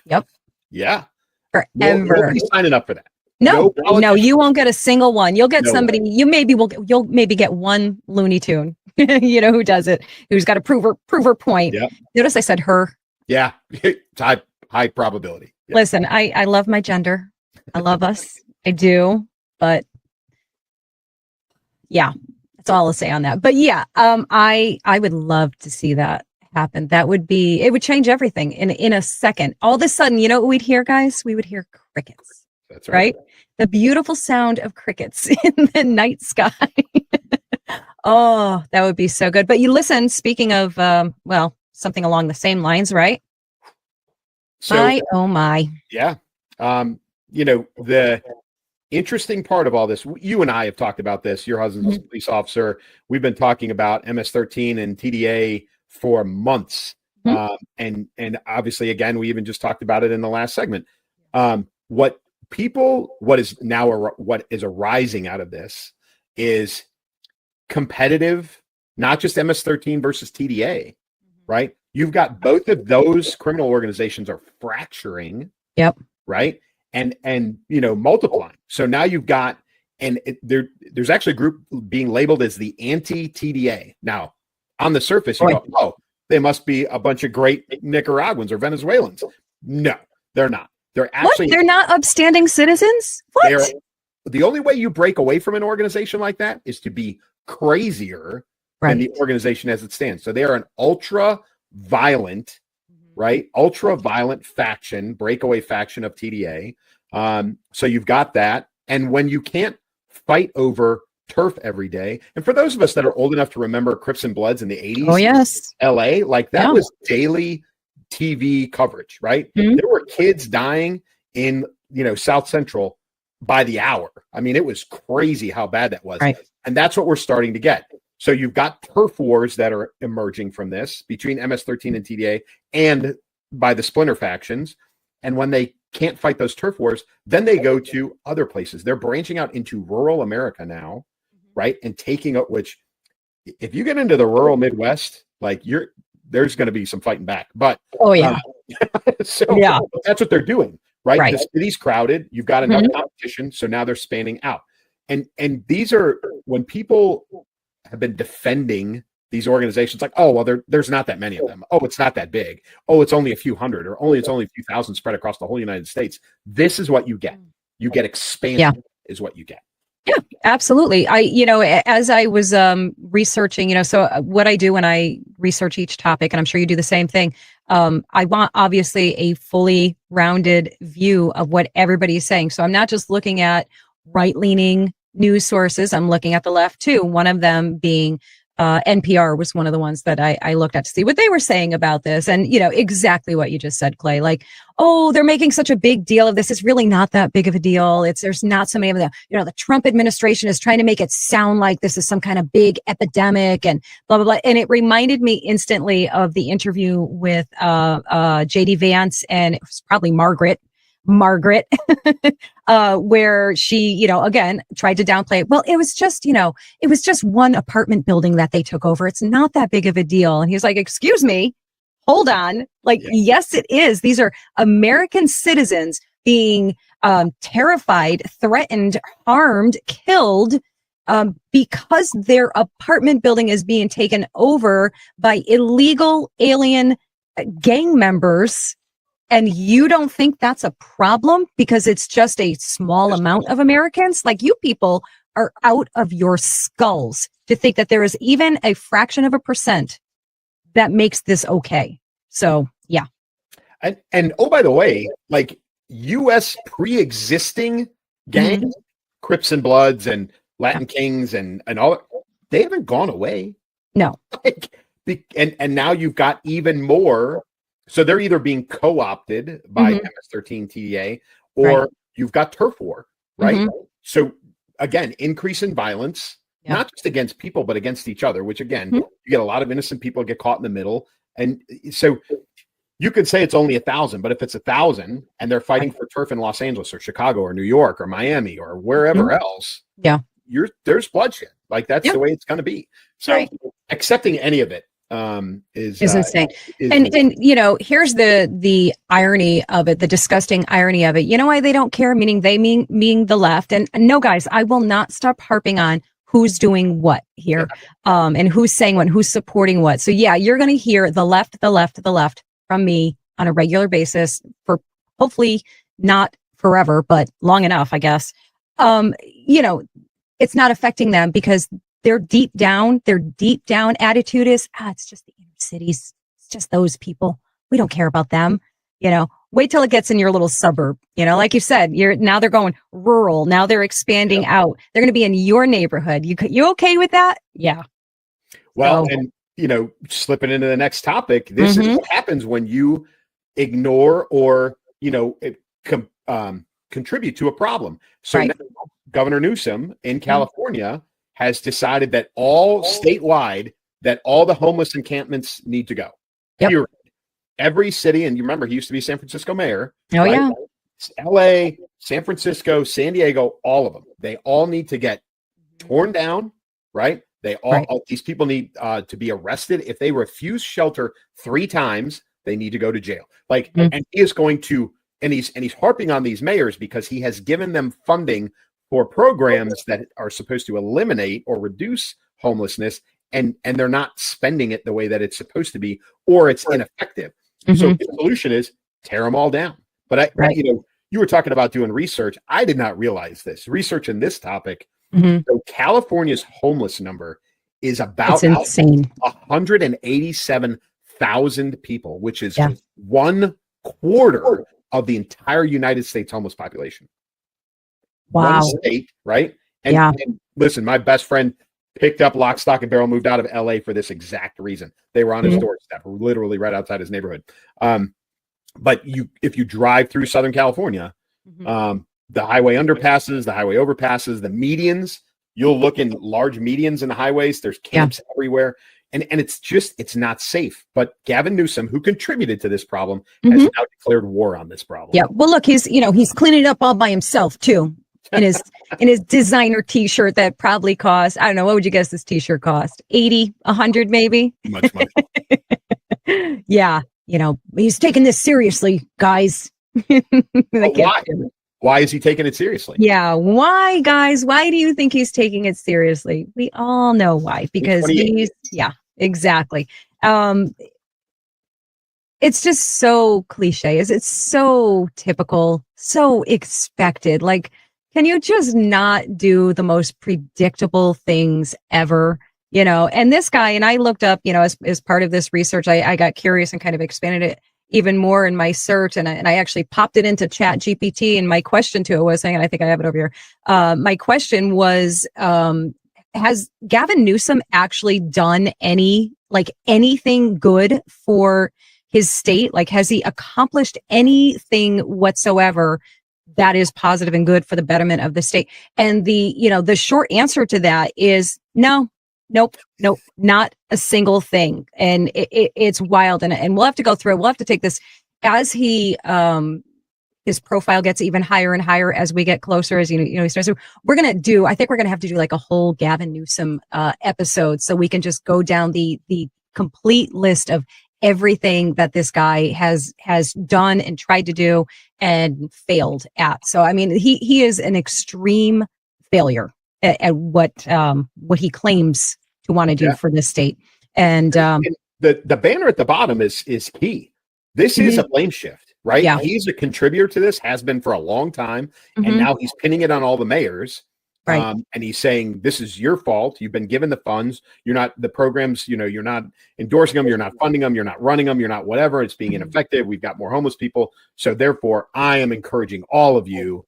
Yep. Yeah. Forever. Nobody's signing up for that. No, you won't get a single one. You'll get somebody. You'll maybe get one Looney Tune, who does it, who's got to prove her point. Yep. Notice I said her. Yeah. It's high probability. Yep. Listen, I love my gender. I love us. I do, but yeah, that's all I'll say on that. But yeah, I would love to see that happen. It would change everything in a second. All of a sudden, you know what we'd hear, guys? We would hear crickets. That's right. The beautiful sound of crickets in the night sky. Oh, that would be so good. But you listen, speaking of, something along the same lines, right? So, oh my. Yeah. The interesting part of all this, you and I have talked about this. Your husband's a police officer. We've been talking about MS-13 and TDA for months. And obviously, again, we even just talked about it in the last segment. What is arising out of this is competitive, not just MS-13 versus TDA, right? You've got both of those criminal organizations are fracturing. Yep. Right. And multiplying. So now you've got, there's actually a group being labeled as the anti-TDA. Now, on the surface, you go, oh, they must be a bunch of great Nicaraguans or Venezuelans. No, they're not. They're actually, they're not upstanding citizens? What? The only way you break away from an organization like that is to be crazier than the organization as it stands. So they are an ultra violent faction, breakaway faction of TDA. So you've got that. And when you can't fight over turf every day, and for those of us that are old enough to remember Crips and Bloods in the 80s, oh yes, LA, like that was daily TV coverage, right? There were kids dying in, South Central by the hour. I mean, it was crazy how bad that was. Right. And that's what we're starting to get. So you've got turf wars that are emerging from this between MS-13 and TDA and by the splinter factions. And when they can't fight those turf wars, then they go to other places. They're branching out into rural America now, right? And taking up, which if you get into the rural Midwest, like there's going to be some fighting back. But that's what they're doing, right? The city's crowded. You've got enough competition. So now they're spanning out. And these are when people have been defending these organizations like, oh, well, there's not that many of them. Oh, it's not that big. Oh, it's only a few hundred, or it's only a few thousand spread across the whole United States. This is what you get. You get expansion is what you get. Yeah, absolutely. As I was researching, so what I do when I research each topic, and I'm sure you do the same thing, I want obviously a fully rounded view of what everybody's saying. So I'm not just looking at right-leaning news sources. I'm looking at the left too. One of them being NPR was one of the ones that I looked at to see what they were saying about this. And, exactly what you just said, Clay, like, oh, they're making such a big deal of this. It's really not that big of a deal. There's not so many of them. The Trump administration is trying to make it sound like this is some kind of big epidemic and blah, blah, blah. And it reminded me instantly of the interview with JD Vance, and it was probably Margaret, where she, again, tried to downplay it. Well, it was just one apartment building that they took over. It's not that big of a deal. And he was like, excuse me, hold on. Like, yes, it is. These are American citizens being terrified, threatened, harmed, killed because their apartment building is being taken over by illegal alien gang members. And you don't think that's a problem because it's just a small amount of Americans? Like, you people are out of your skulls to think that there is even a fraction of a percent that makes this okay. So, yeah. And oh, by the way, like U.S. pre-existing gangs, Crips and Bloods and Latin Kings and all, they haven't gone away. No. And now you've got even more. So they're either being co-opted by MS-13 TDA, or you've got turf war, right? So again, increase in violence, not just against people, but against each other, which again, you get a lot of innocent people get caught in the middle. And so you could say it's only 1,000, but if it's 1,000 and they're fighting for turf in Los Angeles or Chicago or New York or Miami or wherever else, there's bloodshed. Like that's the way it's going to be. So accepting any of it is insane. And here's the irony of it, the disgusting irony of it. You know why they don't care? Meaning they mean the left. And no, guys, I will not stop harping on who's doing what here, and who's saying what, who's supporting what. So you're going to hear the left from me on a regular basis for hopefully not forever, but long enough, I guess. you know, it's not affecting them because their deep down attitude is, it's just the inner cities. It's just those people. We don't care about them. Wait till it gets in your little suburb. Like you said, now they're going rural. Now they're expanding out. They're going to be in your neighborhood. You okay with that? Yeah. Well, and slipping into the next topic, this is what happens when you ignore or contribute to a problem. So now Governor Newsom in California has decided that all statewide, that all the homeless encampments need to go. Yep. Every city, and you remember he used to be San Francisco mayor. Oh, right? Yeah. LA, San Francisco, San Diego, all of them. They all need to get torn down, right? All these people need to be arrested. If they refuse shelter 3 times, they need to go to jail. And he is going to, and he's harping on these mayors because he has given them funding for programs that are supposed to eliminate or reduce homelessness, and they're not spending it the way that it's supposed to be, or it's ineffective. So the solution is tear them all down. But you were talking about doing research. I did not realize this research in this topic. So California's homeless number is about 187,000 people, which is 1/4 of the entire United States homeless population. Wow. One state, right? And listen, my best friend picked up lock, stock, and barrel, moved out of LA for this exact reason. They were on his doorstep, literally right outside his neighborhood. But if you drive through Southern California, the highway underpasses, the highway overpasses, the medians, you'll look in large medians in the highways. There's camps everywhere. And it's not safe. But Gavin Newsom, who contributed to this problem, has now declared war on this problem. Yeah. Well, look, he's cleaning it up all by himself too. In his designer t-shirt that probably cost, I don't know, what would you guess this t-shirt cost? 80, 100 maybe? Much. Yeah. He's taking this seriously, guys. Why is he taking it seriously? Yeah. Why, guys? Why do you think he's taking it seriously? We all know why. Because exactly. It's just so cliche. It's so typical, so expected. Can you just not do the most predictable things ever? And this guy, and I looked up, as part of this research, I got curious and kind of expanded it even more in my search. And I actually popped it into Chat GPT. And my question to it was, and I think I have it over here. My question was, has Gavin Newsom actually done anything good for his state? Has he accomplished anything whatsoever that is positive and good for the betterment of the state? And the short answer to that is no. Nope, not a single thing. And it's wild. And we'll have to go through it. We'll have to take this as his profile gets even higher and higher as we get closer, as he starts. So I think we're going to have to do a whole Gavin Newsom episode, so we can just go down the complete list of everything that this guy has done and tried to do and failed at. So, I mean, he is an extreme failure at what he claims to want to do for this state. And the banner at the bottom is key. This is a blame shift, right? Yeah. He's a contributor to this, has been for a long time, and now he's pinning it on all the mayors. Right. And he's saying, this is your fault. You've been given the funds. You're not the programs, you're not endorsing them. You're not funding them. You're not running them. You're not whatever. It's being ineffective. We've got more homeless people. So therefore, I am encouraging all of you,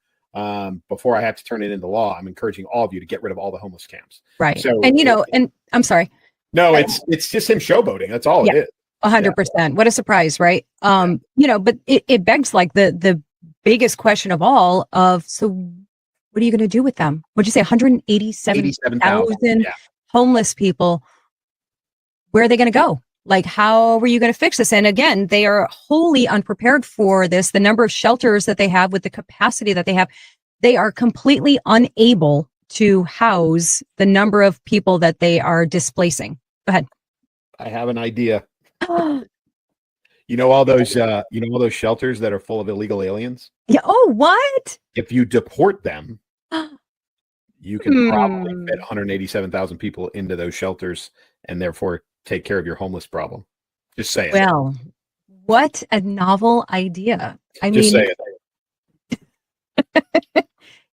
before I have to turn it into law, I'm encouraging all of you to get rid of all the homeless camps. Right. So, and I'm sorry. No, it's just him showboating. That's all it is. 100%. What a surprise, right? But it begs the biggest question of all of, so what are you going to do with them? What'd you say? 187,000 homeless people. Where are they going to go? How are you going to fix this? And again, they are wholly unprepared for this. The number of shelters that they have with the capacity that they have, they are completely unable to house the number of people that they are displacing. Go ahead. I have an idea. All those shelters that are full of illegal aliens? Yeah. Oh, what? If you deport them, you can probably fit 187,000 people into those shelters and therefore take care of your homeless problem. Just say it. Well, what a novel idea. Just say it.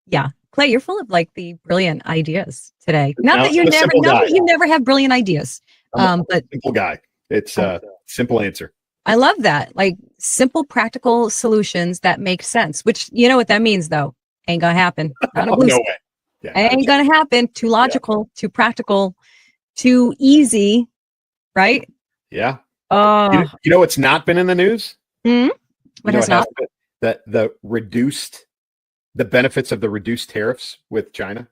Yeah. Clay, you're full of like the brilliant ideas today. Now, Not that you never have brilliant ideas. But simple guy. It's a simple answer. I love that. Like simple, practical solutions that make sense, which you know what that means though. Ain't gonna happen. Not a blue No sky. way. Yeah, Ain't gonna happen. Too logical, too practical, too easy, right? Yeah. You know what's not been in the news? What has not? The benefits of the reduced tariffs with China.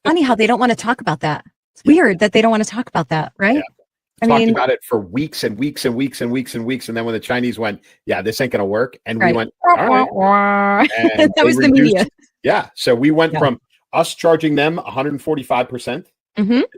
Funny how they don't want to talk about that. It's weird that they don't want to talk about that, right? Yeah. Talked about it for weeks and weeks and weeks and weeks and weeks. And then when the Chinese went, yeah, this ain't going to work. And we went, all right. And that was the media. Yeah. So we went from us charging them 145%,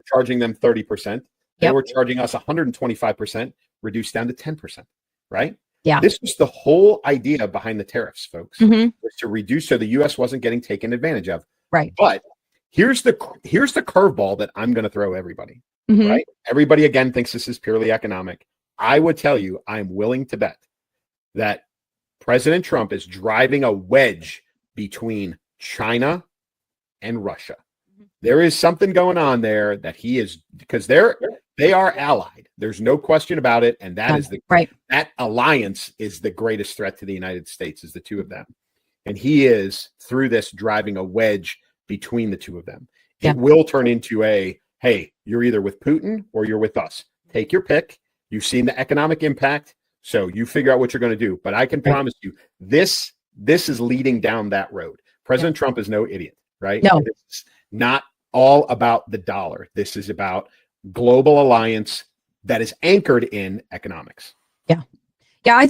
charging them 30%. They were charging us 125%, reduced down to 10%, right? Yeah. This was the whole idea behind the tariffs, folks, was to reduce so the U.S. wasn't getting taken advantage of. Right. But here's the curveball that I'm going to throw everybody. Right? Everybody again thinks this is purely economic. I would tell you, I'm willing to bet that President Trump is driving a wedge between China and Russia. There is something going on there that he is, because they are allied. There's no question about it. And that is that alliance is the greatest threat to the United States, is the two of them. And he is through this driving a wedge between the two of them. It will turn into hey, you're either with Putin or you're with us. Take your pick. You've seen the economic impact, so you figure out what you're going to do. But I can promise you, this is leading down that road. President Trump is no idiot, right? No. It's not all about the dollar. This is about global alliance that is anchored in economics. Yeah. I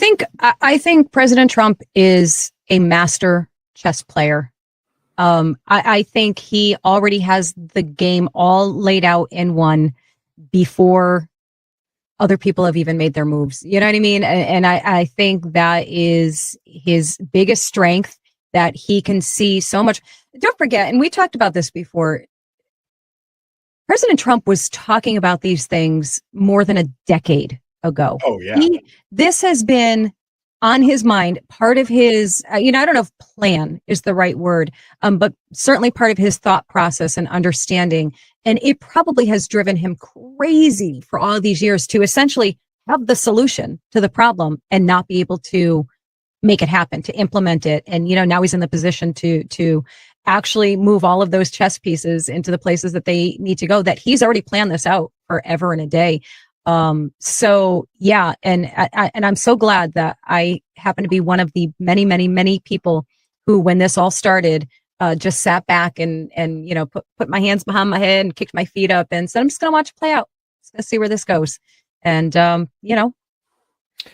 think President Trump is a master chess player. I think he already has the game all laid out and won before other people have even made their moves. You know what I mean? And I think that is his biggest strength, that he can see so much. Don't forget, and we talked about this before, President Trump was talking about these things more than a decade ago. Oh, yeah. This has been on his mind, part of his, I don't know if plan is the right word, but certainly part of his thought process and understanding. And it probably has driven him crazy for all of these years to essentially have the solution to the problem and not be able to make it happen, to implement it. And, now he's in the position to actually move all of those chess pieces into the places that they need to go, that he's already planned this out forever and a day. So yeah, and I'm so glad that I happen to be one of the many, many, many people who, when this all started, just sat back and put my hands behind my head and kicked my feet up and said, I'm just going to watch it play out. Just going to see where this goes. And, none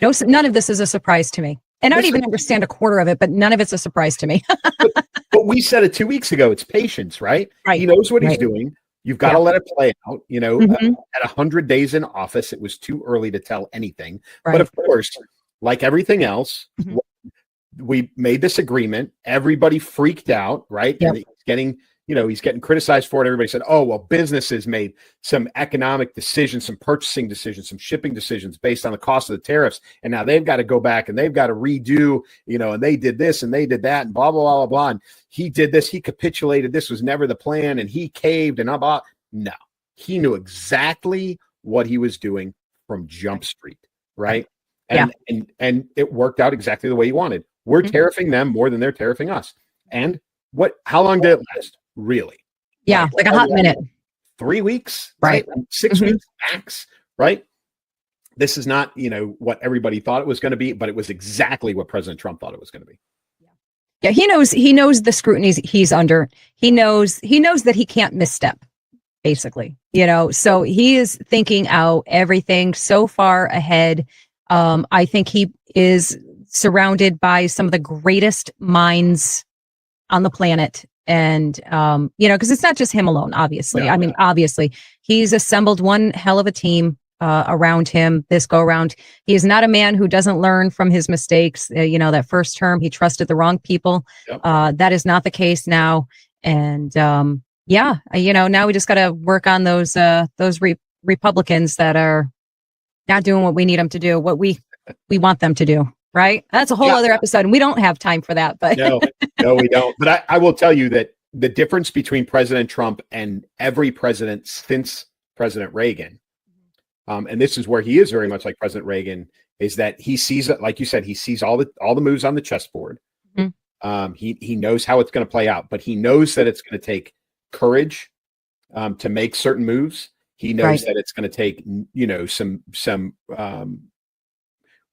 of this is a surprise to me. And I don't even understand a quarter of it, but none of it's a surprise to me. but we said it 2 weeks ago. It's patience, right? He knows what he's doing. You've got to let it play out. At 100 days in office, it was too early to tell anything. Right. But of course, like everything else, we made this agreement. Everybody freaked out, right? Yep. And he's getting criticized for it. Everybody said, oh, well, businesses made some economic decisions, some purchasing decisions, some shipping decisions based on the cost of the tariffs. And now they've got to go back and they've got to redo, and they did this and they did that and blah, blah, blah, blah, blah. And he did this. He capitulated. This was never the plan. And he caved and blah, blah. No, he knew exactly what he was doing from Jump Street. Right. And it worked out exactly the way he wanted. We're tariffing them more than they're tariffing us. And how long did it last? Really? Yeah, like a hot minute. 3 weeks, right? 6 weeks max, right? This is not, what everybody thought it was going to be, but it was exactly what President Trump thought it was going to be. Yeah, he knows the scrutiny he's under. He knows that he can't misstep, basically. So he is thinking out everything so far ahead. I think he is surrounded by some of the greatest minds on the planet. And, because it's not just him alone, obviously. No. I mean, obviously, he's assembled one hell of a team around him this go around. He is not a man who doesn't learn from his mistakes. That first term, he trusted the wrong people. Yep. That is not the case now. And, now we just got to work on those Republicans that are not doing what we need them to do, what we want them to do. Right. That's a whole other episode. And we don't have time for that. But no, we don't. But I will tell you that the difference between President Trump and every president since President Reagan, and this is where he is very much like President Reagan, is that he sees it, like you said, he sees all the moves on the chessboard. He knows how it's going to play out, but he knows that it's going to take courage to make certain moves. He knows that it's going to take, some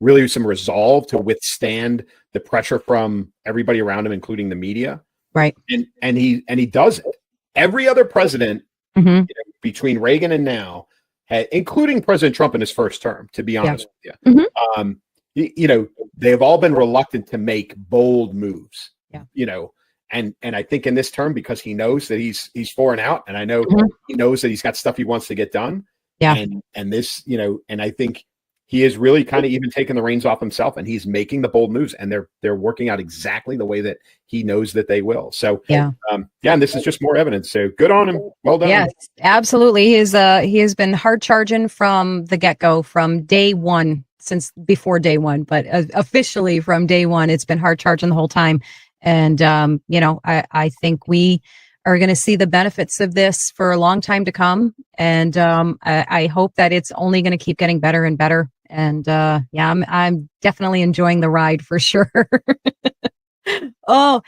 really some resolve to withstand the pressure from everybody around him, including the media. Right. And he does it. Every other president between Reagan and now, including President Trump in his first term, to be honest with you, they've all been reluctant to make bold moves. And I think in this term, because he knows that he's 4 and out, and I know he knows that he's got stuff he wants to get done. And this, and I think he is really kind of even taking the reins off himself, and he's making the bold moves, and they're working out exactly the way that he knows that they will. So and this is just more evidence. So good on him. Well done. Yes, absolutely. He has been hard charging from the get-go, from day one, since before day one, but officially from day one, it's been hard charging the whole time. And I think we are going to see the benefits of this for a long time to come. And I hope that it's only going to keep getting better and better. And I'm definitely enjoying the ride for sure. I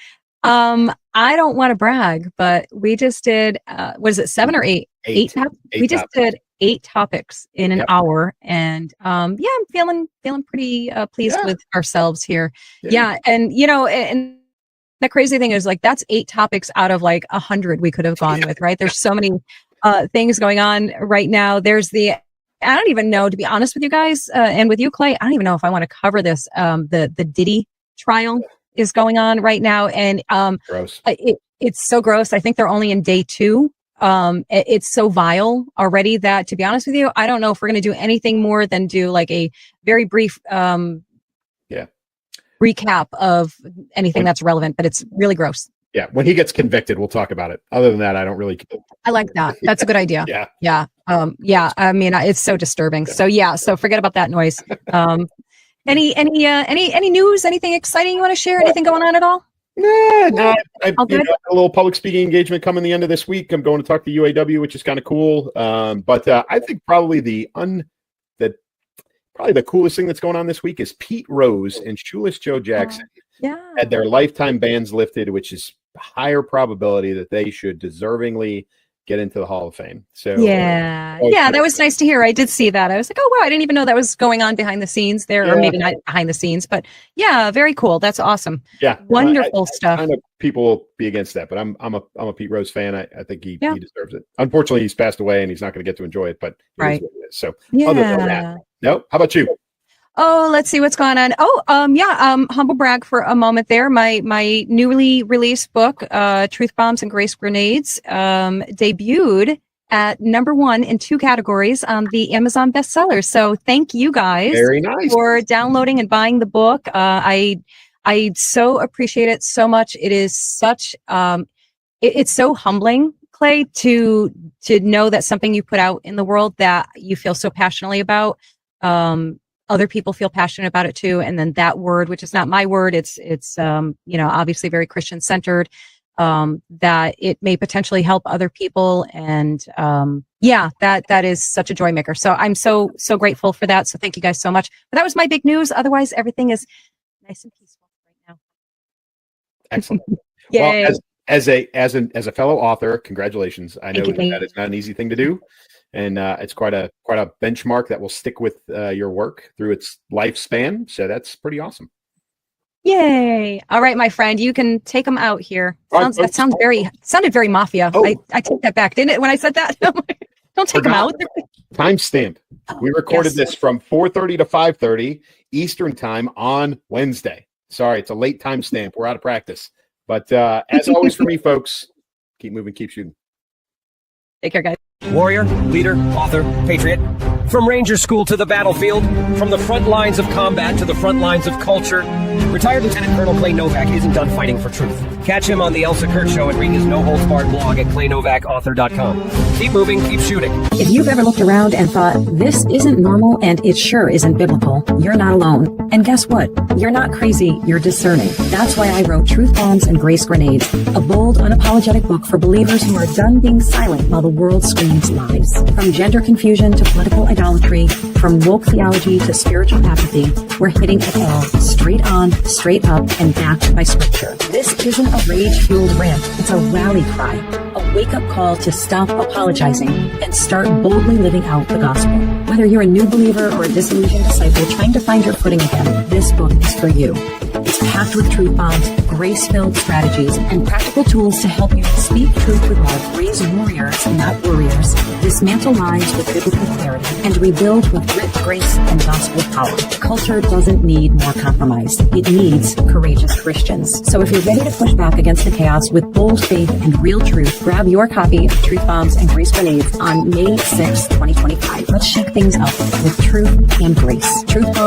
don't want to brag, but we just did, was it 7 or 8? Eight we just did 8 topics in an hour. And I'm feeling pretty pleased with ourselves here. And and the crazy thing is, like, that's 8 topics out of like 100 we could have gone with, right? There's so many things going on right now. There's I don't even know, to be honest with you guys, and with you, Clay, I don't even know if I want to cover this. The Diddy trial is going on right now, and gross. It's so gross. I think they're only in day 2. It's so vile already that, to be honest with you, I don't know if we're going to do anything more than do like a very brief recap of anything that's relevant, but it's really gross. Yeah. When he gets convicted, we'll talk about it. Other than that, I don't really. I like that. That's a good idea. Yeah. I mean, it's so disturbing. So so forget about that noise. Any news, anything exciting you want to share? Anything going on at all? No. I got a little public speaking engagement coming the end of this week. I'm going to talk to UAW, which is kind of cool. But I think probably the coolest thing that's going on this week is Pete Rose and Shoeless Joe Jackson had their lifetime bans lifted, which is a higher probability that they should deservingly get into the Hall of Fame. So that was nice to hear. I did see that. I was like, oh wow, I didn't even know that was going on behind the scenes there, or maybe not behind the scenes, but very cool. That's awesome. Wonderful stuff. I know people will be against that, but I'm a Pete Rose fan. I think he deserves it. Unfortunately, he's passed away and he's not going to get to enjoy it, but it is what it is. So other than that, no. How about you? Oh, let's see what's going on. Humble brag for a moment there. My newly released book, Truth Bombs and Grace Grenades, debuted at #1 in 2 categories on the Amazon bestsellers. So thank you guys for downloading and buying the book. I so appreciate it so much. It is such it's so humbling, Clay, to know that something you put out in the world that you feel so passionately about, other people feel passionate about it too. And then that word, which is not my word, it's obviously very Christian centered, that it may potentially help other people. And that is such a joy maker. So I'm so grateful for that. So thank you guys so much. But that was my big news. Otherwise, everything is nice and peaceful right now. Excellent. Well, as a fellow author, congratulations. I know that is not an easy thing to do. And it's quite a benchmark that will stick with your work through its lifespan. So that's pretty awesome. Yay! All right, my friend, you can take them out here. Sounded very mafia. I take that back, didn't it? When I said that, don't take them out. Timestamp. We recorded this from 4:30 to 5:30 Eastern time on Wednesday. Sorry, it's a late timestamp. We're out of practice. But as always for me, folks, keep moving, keep shooting. Take care, guys. Warrior, leader, author, patriot. From ranger school to the battlefield, from the front lines of combat to the front lines of culture, retired Lieutenant Colonel Clay Novak isn't done fighting for truth. Catch him on the Elsa Kurt Show and read his no-holds-barred blog at claynovacauthor.com. Keep moving, keep shooting. If you've ever looked around and thought, this isn't normal and it sure isn't biblical, you're not alone. And guess what? You're not crazy, you're discerning. That's why I wrote Truth Bombs and Grace Grenades, a bold, unapologetic book for believers who are done being silent while the world screams lies. From gender confusion to political idolatry, from woke theology to spiritual apathy, we're hitting it all straight on, straight up, and backed by scripture. This isn't a rage-fueled rant. It's a rally cry, a wake-up call to stop apologizing and start boldly living out the gospel. Whether you're a new believer or a disillusioned disciple trying to find your footing again, this book is for you. It's packed with truth bombs, grace-filled strategies, and practical tools to help you speak truth with love, raise warriors, not warriors, dismantle lies with biblical clarity, and rebuild with grit, grace, and gospel power. Culture doesn't need more compromise. It needs courageous Christians. So if you're ready to push back against the chaos with bold faith and real truth, grab your copy of Truth Bombs and Grace Grenades on May 6, 2025. Let's shake things up with truth and grace. Truth Bombs